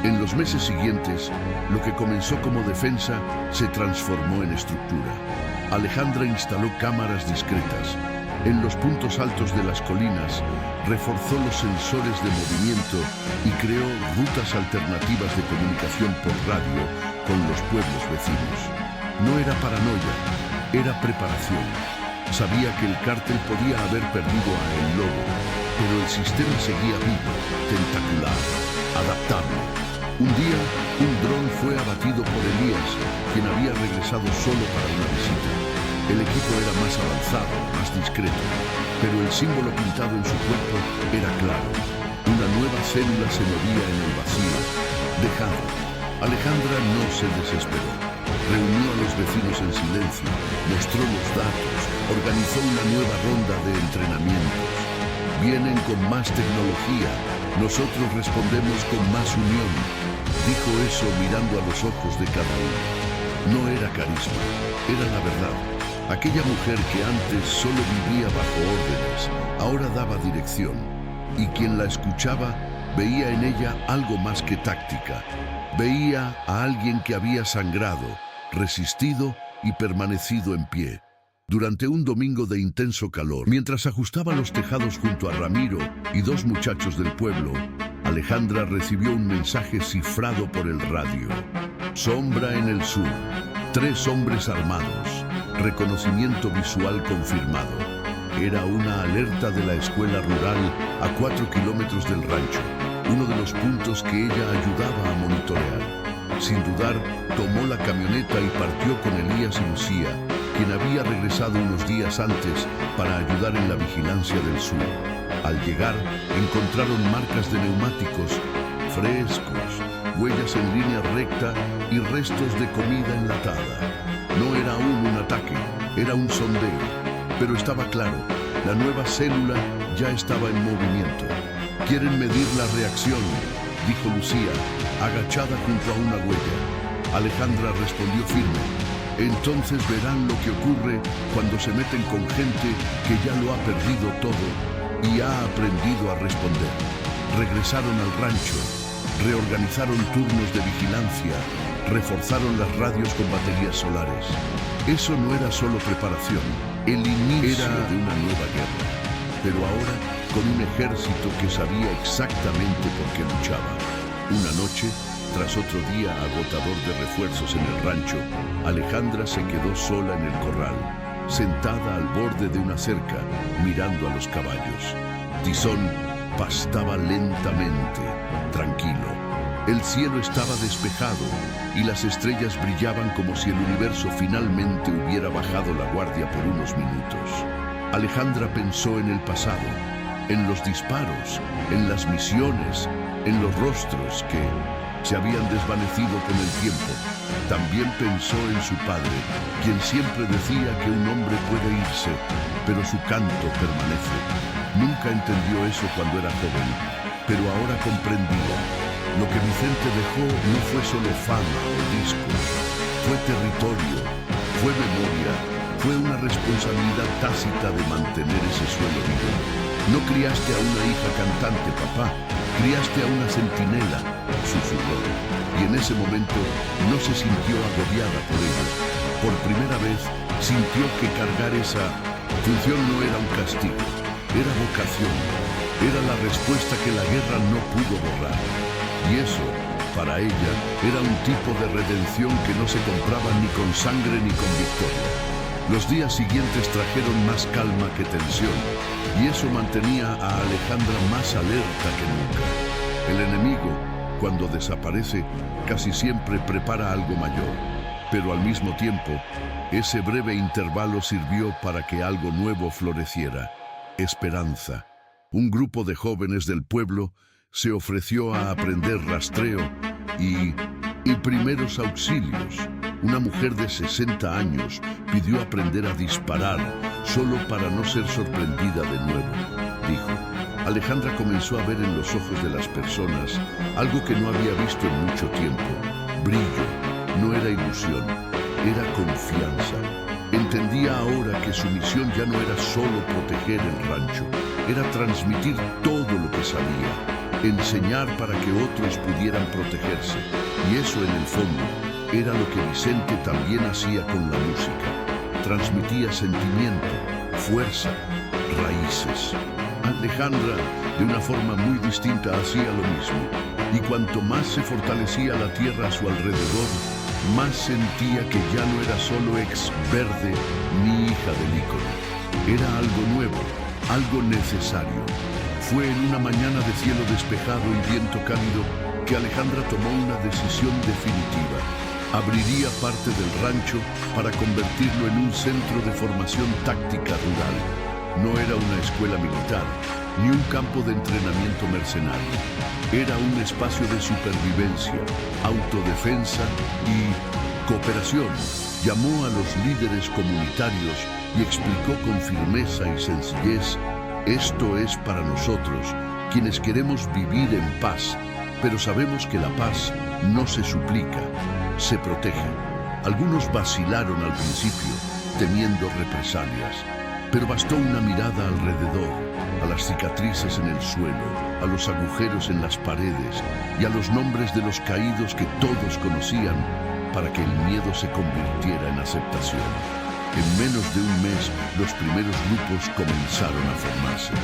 [SPEAKER 1] En los meses siguientes, lo que comenzó como defensa se transformó en estructura. Alejandra instaló cámaras discretas en los puntos altos de las colinas, reforzó los sensores de movimiento y creó rutas alternativas de comunicación por radio con los pueblos vecinos. No era paranoia, era preparación. Sabía que el cártel podía haber perdido a El Lobo, pero el sistema seguía vivo, tentacular, adaptable. Un día, un dron fue abatido por Elías, quien había regresado solo para una visita. El equipo era más avanzado, más discreto, pero el símbolo pintado en su cuerpo era claro. Una nueva célula se movía en el vacío. Dejado. Alejandra no se desesperó. Reunió a los vecinos en silencio, mostró los datos, organizó una nueva ronda de entrenamientos. Vienen con más tecnología, nosotros respondemos con más unión. Dijo eso mirando a los ojos de cada uno. No era carisma, era la verdad. Aquella mujer que antes solo vivía bajo órdenes, ahora daba dirección. Y quien la escuchaba veía en ella algo más que táctica. Veía a alguien que había sangrado, resistido y permanecido en pie. Durante un domingo de intenso calor, mientras ajustaba los tejados junto a Ramiro y 2 muchachos del pueblo, Alejandra recibió un mensaje cifrado por el radio. Sombra en el sur, 3 hombres armados, reconocimiento visual confirmado. Era una alerta de la escuela rural a 4 kilómetros del rancho, uno de los puntos que ella ayudaba a monitorear. Sin dudar, tomó la camioneta y partió con Elías y Lucía, quien había regresado unos días antes para ayudar en la vigilancia del sur. Al llegar, encontraron marcas de neumáticos frescos, huellas en línea recta y restos de comida enlatada. No era aún un ataque, era un sondeo, pero estaba claro, la nueva célula ya estaba en movimiento. «Quieren medir la reacción», dijo Lucía, agachada junto a una huella. Alejandra respondió firme: «Entonces verán lo que ocurre cuando se meten con gente que ya lo ha perdido todo y ha aprendido a responder». Regresaron al rancho, reorganizaron turnos de vigilancia, reforzaron las radios con baterías solares. Eso no era solo preparación, el inicio era de una nueva guerra, pero ahora con un ejército que sabía exactamente por qué luchaba. Una noche, tras otro día agotador de refuerzos en el rancho, Alejandra se quedó sola en el corral, sentada al borde de una cerca, mirando a los caballos. Tizón pastaba lentamente, tranquilo. El cielo estaba despejado y las estrellas brillaban como si el universo finalmente hubiera bajado la guardia por unos minutos. Alejandra pensó en el pasado, en los disparos, en las misiones, en los rostros que, se habían desvanecido con el tiempo. También pensó en su padre, quien siempre decía que un hombre puede irse, pero su canto permanece. Nunca entendió eso cuando era joven, pero ahora comprendía. Lo que Vicente dejó no fue solo fama o discos, fue territorio, fue memoria, fue una responsabilidad tácita de mantener ese suelo vivo. No criaste a una hija cantante, papá, criaste a una centinela, susurró. Y en ese momento no se sintió agobiada por ello. Por primera vez sintió que cargar esa función no era un castigo, era vocación, era la respuesta que la guerra no pudo borrar. Y eso, para ella, era un tipo de redención que no se compraba ni con sangre ni con victoria. Los días siguientes trajeron más calma que tensión, y eso mantenía a Alejandra más alerta que nunca. El enemigo, cuando desaparece, casi siempre prepara algo mayor. Pero al mismo tiempo, ese breve intervalo sirvió para que algo nuevo floreciera. Esperanza. Un grupo de jóvenes del pueblo se ofreció a aprender rastreo y primeros auxilios. Una mujer de 60 años pidió aprender a disparar solo para no ser sorprendida de nuevo, dijo. Alejandra comenzó a ver en los ojos de las personas algo que no había visto en mucho tiempo. Brillo, no era ilusión, era confianza. Entendía ahora que su misión ya no era solo proteger el rancho, era transmitir todo lo que sabía, enseñar para que otros pudieran protegerse. Y eso en el fondo era lo que Vicente también hacía con la música. Transmitía sentimiento, fuerza, raíces. Alejandra, de una forma muy distinta, hacía lo mismo. Y cuanto más se fortalecía la tierra a su alrededor, más sentía que ya no era solo ex verde ni hija del ícono. Era algo nuevo, algo necesario. Fue en una mañana de cielo despejado y viento cálido que Alejandra tomó una decisión definitiva. Abriría parte del rancho para convertirlo en un centro de formación táctica rural. No era una escuela militar, ni un campo de entrenamiento mercenario. Era un espacio de supervivencia, autodefensa y cooperación. Llamó a los líderes comunitarios y explicó con firmeza y sencillez: esto es para nosotros, quienes queremos vivir en paz, pero sabemos que la paz no se suplica, se protege. Algunos vacilaron al principio, temiendo represalias, pero bastó una mirada alrededor, a las cicatrices en el suelo, a los agujeros en las paredes y a los nombres de los caídos que todos conocían, para que el miedo se convirtiera en aceptación. En menos de un mes, los primeros grupos comenzaron a formarse.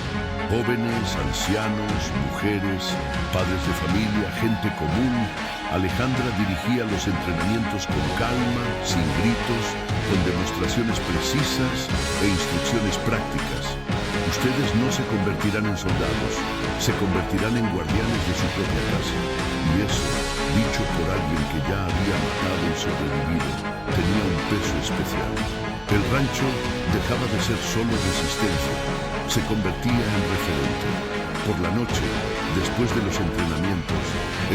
[SPEAKER 1] Jóvenes, ancianos, mujeres, padres de familia, gente común. Alejandra dirigía los entrenamientos con calma, sin gritos, con demostraciones precisas e instrucciones prácticas. Ustedes no se convertirán en soldados, se convertirán en guardianes de su propia casa. Y eso, dicho por alguien que ya había matado y sobrevivido, tenía un peso especial. El rancho dejaba de ser solo resistencia, se convertía en referente. Por la noche, después de los entrenamientos,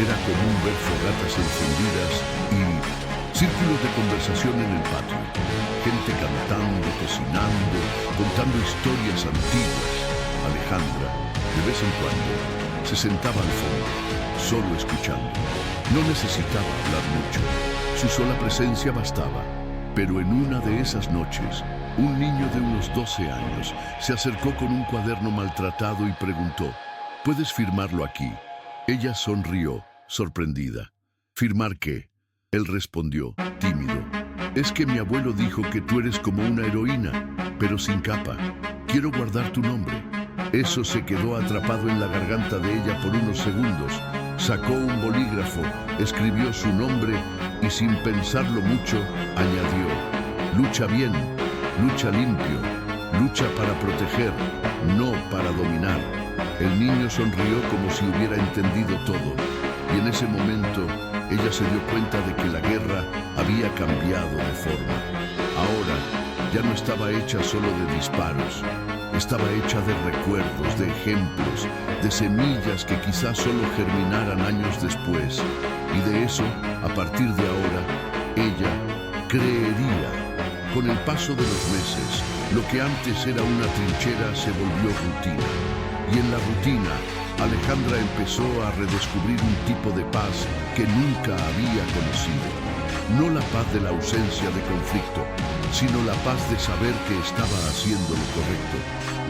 [SPEAKER 1] era común ver fogatas encendidas y círculos de conversación en el patio. Gente cantando, cocinando, contando historias antiguas. Alejandra, de vez en cuando, se sentaba al fondo, solo escuchando. No necesitaba hablar mucho, su sola presencia bastaba. Pero en una de esas noches, un niño de unos 12 años se acercó con un cuaderno maltratado y preguntó: ¿puedes firmarlo aquí? Ella sonrió, sorprendida. ¿Firmar qué? Él respondió, tímido: es que mi abuelo dijo que tú eres como una heroína, pero sin capa. Quiero guardar tu nombre. Eso se quedó atrapado en la garganta de ella por unos segundos. Sacó un bolígrafo, escribió su nombre y, sin pensarlo mucho, añadió: lucha bien, lucha limpio, lucha para proteger, no para dominar. El niño sonrió como si hubiera entendido todo, y en ese momento ella se dio cuenta de que la guerra había cambiado de forma. Ahora ya no estaba hecha solo de disparos, Estaba hecha de recuerdos, de ejemplos, de semillas que quizás solo germinaran años después. Y de eso, a partir de ahora, ella creería. Con el paso de los meses, lo que antes era una trinchera se volvió rutina. Y en la rutina, Alejandra empezó a redescubrir un tipo de paz que nunca había conocido. No la paz de la ausencia de conflicto, sino la paz de saber que estaba haciendo lo correcto.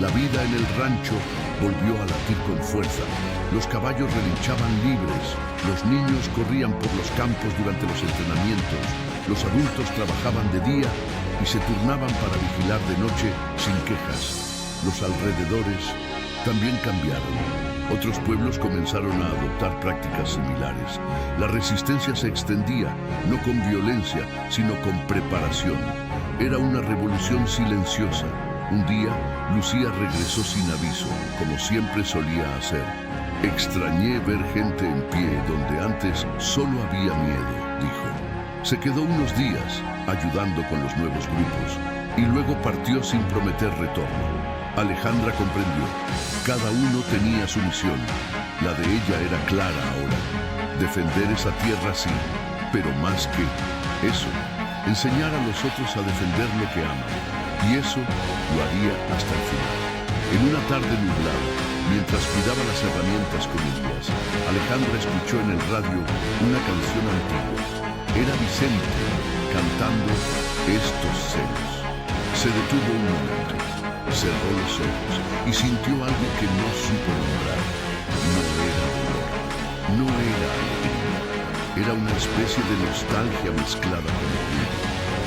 [SPEAKER 1] La vida en el rancho volvió a latir con fuerza. Los caballos relinchaban libres, los niños corrían por los campos durante los entrenamientos, los adultos trabajaban de día y se turnaban para vigilar de noche sin quejas. Los alrededores también cambiaron. Otros pueblos comenzaron a adoptar prácticas similares. La resistencia se extendía, no con violencia, sino con preparación. Era una revolución silenciosa. Un día, Lucía regresó sin aviso, como siempre solía hacer. Extrañé ver gente en pie donde antes solo había miedo, dijo. Se quedó unos días ayudando con los nuevos grupos y luego partió sin prometer retorno. Alejandra comprendió. Cada uno tenía su misión. La de ella era clara ahora. Defender esa tierra sí, pero más que eso, enseñar a los otros a defender lo que aman. Y eso lo haría hasta el final. En una tarde nublada, mientras cuidaba las herramientas con limpias, Alejandra escuchó en el radio una canción antigua. Era Vicente cantando Estos celos. Se detuvo un momento, cerró los ojos y sintió algo que no supo nombrar. No era dolor, no era alegría. Era una especie de nostalgia mezclada con orgullo,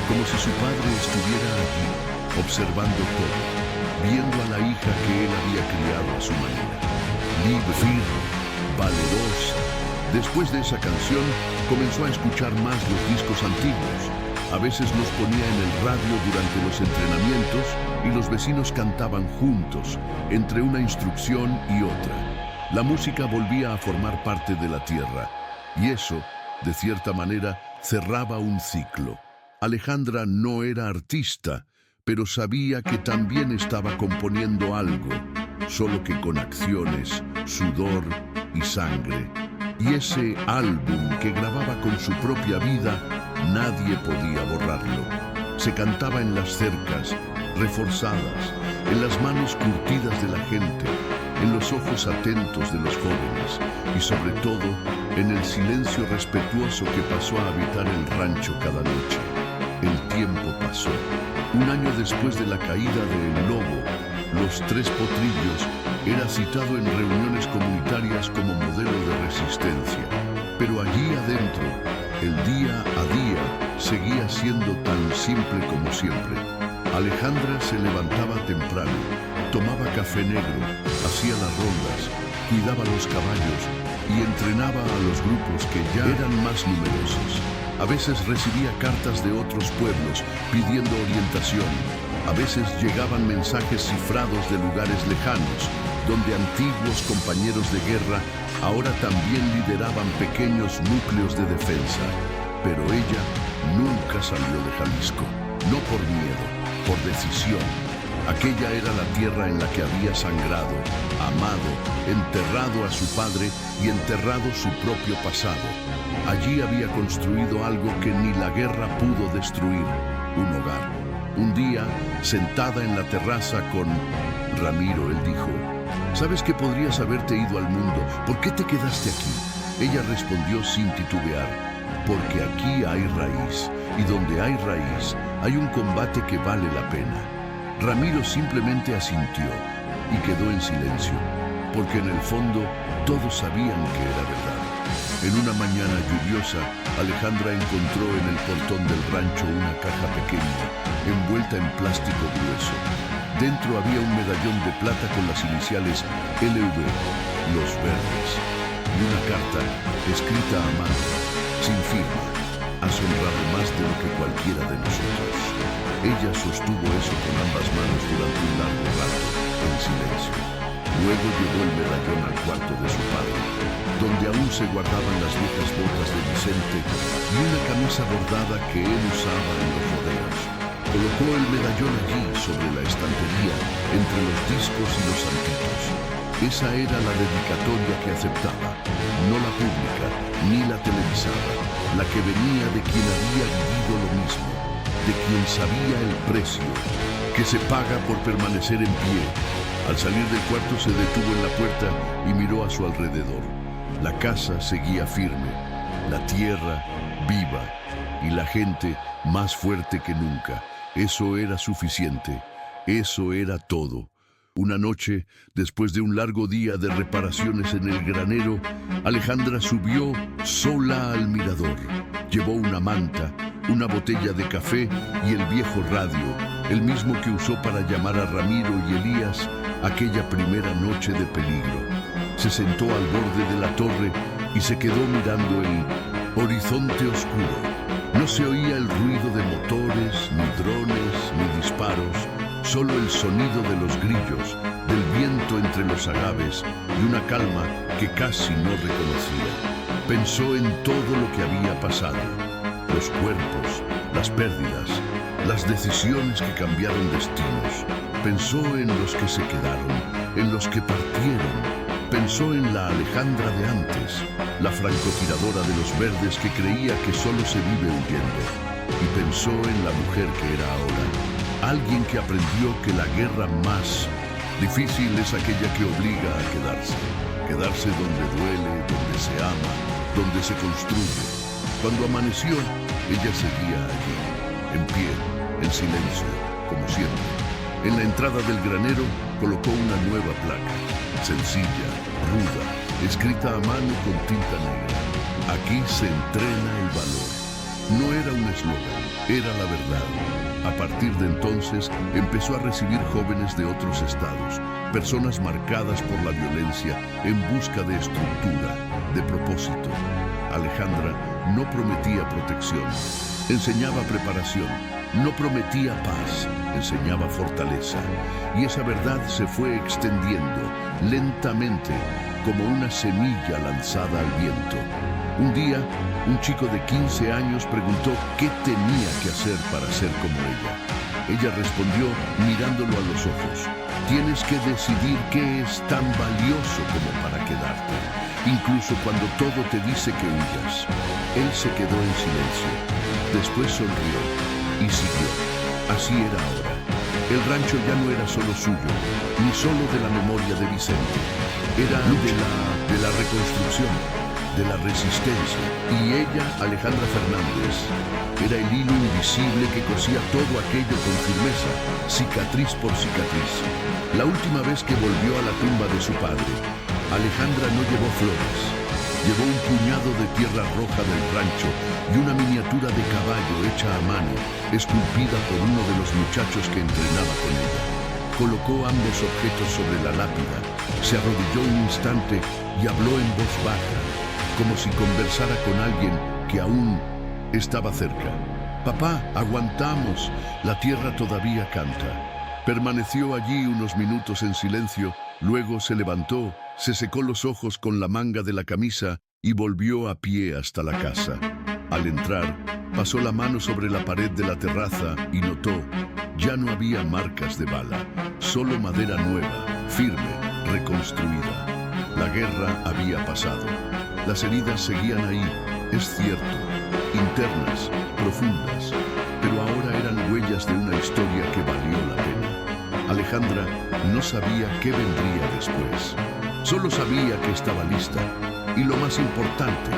[SPEAKER 1] como si su padre estuviera allí, observando todo, viendo a la hija que él había criado a su manera, libre, firme, valerosa. Después de esa canción, comenzó a escuchar más los discos antiguos. A veces los ponía en el radio durante los entrenamientos y los vecinos cantaban juntos, entre una instrucción y otra. La música volvía a formar parte de la tierra, y eso, de cierta manera, cerraba un ciclo. Alejandra no era artista, pero sabía que también estaba componiendo algo, solo que con acciones, sudor y sangre. Y ese álbum que grababa con su propia vida, nadie podía borrarlo. Se cantaba en las cercas, reforzadas, en las manos curtidas de la gente, en los ojos atentos de los jóvenes y sobre todo en el silencio respetuoso que pasó a habitar el rancho cada noche. El tiempo pasó. Un año después de la caída de El Lobo, Los Tres Potrillos era citado en reuniones comunitarias como modelo de resistencia. Pero allí adentro, el día a día seguía siendo tan simple como siempre. Alejandra se levantaba temprano, tomaba café negro, hacía las rondas, cuidaba los caballos y entrenaba a los grupos que ya eran más numerosos. A veces recibía cartas de otros pueblos pidiendo orientación. A veces llegaban mensajes cifrados de lugares lejanos, donde antiguos compañeros de guerra ahora también lideraban pequeños núcleos de defensa. Pero ella nunca salió de Jalisco, no por miedo, por decisión. Aquella era la tierra en la que había sangrado, amado, enterrado a su padre y enterrado su propio pasado. Allí había construido algo que ni la guerra pudo destruir, un hogar. Un día, sentada en la terraza con Ramiro, él dijo: «¿Sabes que podrías haberte ido al mundo? ¿Por qué te quedaste aquí?». Ella respondió sin titubear: «Porque aquí hay raíz, y donde hay raíz, hay un combate que vale la pena». Ramiro simplemente asintió y quedó en silencio, porque en el fondo todos sabían que era verdad. En una mañana lluviosa, Alejandra encontró en el portón del rancho una caja pequeña, envuelta en plástico grueso. Dentro había un medallón de plata con las iniciales LV, Los Verdes, y una carta escrita a mano, sin firma: «Has honrado más de lo que cualquiera de nosotros». Ella sostuvo eso con ambas manos durante un largo rato, en silencio. Luego llevó el medallón al cuarto de su padre, donde aún se guardaban las viejas botas de Vicente y una camisa bordada que él usaba en los rodeos. Colocó el medallón allí sobre la estantería, entre los discos y los santitos. Esa era la dedicatoria que aceptaba, no la pública ni la televisada, la que venía de quien había vivido lo mismo, de quien sabía el precio que se paga por permanecer en pie. Al salir del cuarto se detuvo en la puerta y miró a su alrededor. La casa seguía firme, la tierra viva y la gente más fuerte que nunca. Eso era suficiente, eso era todo. Una noche, después de un largo día de reparaciones en el granero, Alejandra subió sola al mirador. Llevó una manta, una botella de café y el viejo radio, el mismo que usó para llamar a Ramiro y Elías aquella primera noche de peligro. Se sentó al borde de la torre y se quedó mirando el horizonte oscuro. No se oía el ruido de motores, ni drones, ni disparos, solo el sonido de los grillos, del viento entre los agaves y una calma que casi no reconocía. Pensó en todo lo que había pasado, los cuerpos, las pérdidas, las decisiones que cambiaron destinos. Pensó en los que se quedaron, en los que partieron. Pensó en la Alejandra de antes, la francotiradora de los verdes que creía que solo se vive huyendo. Y pensó en la mujer que era ahora, alguien que aprendió que la guerra más difícil es aquella que obliga a quedarse donde duele, donde se ama, donde se construye. Cuando amaneció, ella seguía allí, en pie, en silencio, como siempre. En la entrada del granero colocó una nueva placa, sencilla, ruda, escrita a mano con tinta negra. Aquí se entrena el valor. No era un eslogan, era la verdad. A partir de entonces empezó a recibir jóvenes de otros estados, personas marcadas por la violencia en busca de estructura, de propósito. Alejandra no prometía protección, enseñaba preparación, no prometía paz, enseñaba fortaleza. Y esa verdad se fue extendiendo lentamente como una semilla lanzada al viento. Un día, un chico de 15 años preguntó qué tenía que hacer para ser como ella. Ella respondió mirándolo a los ojos: tienes que decidir qué es tan valioso como para quedarte, incluso cuando todo te dice que huyas. Él se quedó en silencio, después sonrió y siguió. Así era ahora. El rancho ya no era solo suyo, ni solo de la memoria de Vicente. Era de la reconstrucción, de la resistencia. Y ella, Alejandra Fernández, era el hilo invisible que cosía todo aquello con firmeza, cicatriz por cicatriz. La última vez que volvió a la tumba de su padre, Alejandra no llevó flores. Llevó un puñado de tierra roja del rancho y una miniatura de caballo hecha a mano, esculpida por uno de los muchachos que entrenaba con ella. Colocó ambos objetos sobre la lápida, se arrodilló un instante y habló en voz baja, como si conversara con alguien que aún estaba cerca. Papá, aguantamos, la tierra todavía canta. Permaneció allí unos minutos en silencio, luego se levantó, se secó los ojos con la manga de la camisa y volvió a pie hasta la casa. Al entrar, pasó la mano sobre la pared de la terraza y notó, ya no había marcas de bala, solo madera nueva, firme, reconstruida. La guerra había pasado. Las heridas seguían ahí, es cierto, internas, profundas, pero ahora eran huellas de una historia que valió la pena. Alejandra no sabía qué vendría después. Solo sabía que estaba lista. Y lo más importante,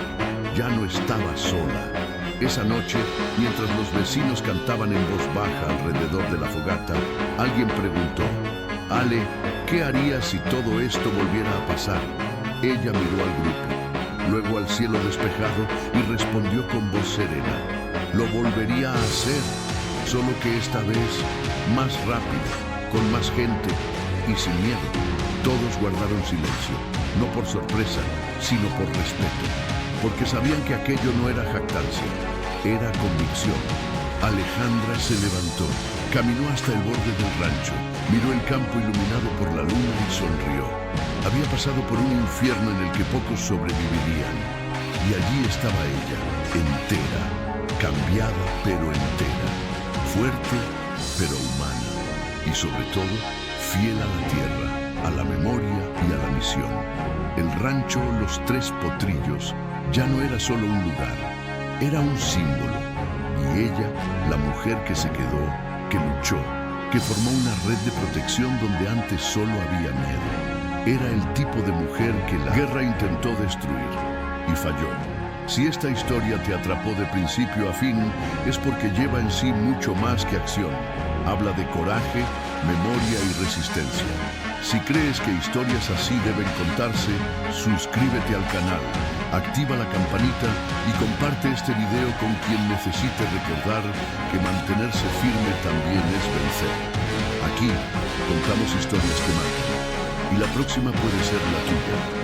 [SPEAKER 1] ya no estaba sola. Esa noche, mientras los vecinos cantaban en voz baja alrededor de la fogata, alguien preguntó: Ale, ¿qué harías si todo esto volviera a pasar? Ella miró al grupo, luego al cielo despejado y respondió con voz serena: lo volvería a hacer, solo que esta vez más rápido, con más gente y sin miedo. Todos guardaron silencio, no por sorpresa, sino por respeto, porque sabían que aquello no era jactancia, era convicción. Alejandra se levantó, caminó hasta el borde del rancho, miró el campo iluminado por la luna y sonrió. Había pasado por un infierno en el que pocos sobrevivirían, y allí estaba ella, entera, cambiada pero entera, fuerte pero humana. Y sobre todo, fiel a la tierra, a la memoria y a la misión. El rancho Los Tres Potrillos ya no era solo un lugar, era un símbolo. Y ella, la mujer que se quedó, que luchó, que formó una red de protección donde antes solo había miedo. Era el tipo de mujer que la guerra intentó destruir y falló. Si esta historia te atrapó de principio a fin, es porque lleva en sí mucho más que acción. Habla de coraje, memoria y resistencia. Si crees que historias así deben contarse, suscríbete al canal, activa la campanita y comparte este video con quien necesite recordar que mantenerse firme también es vencer. Aquí contamos historias que marcan y la próxima puede ser la tuya.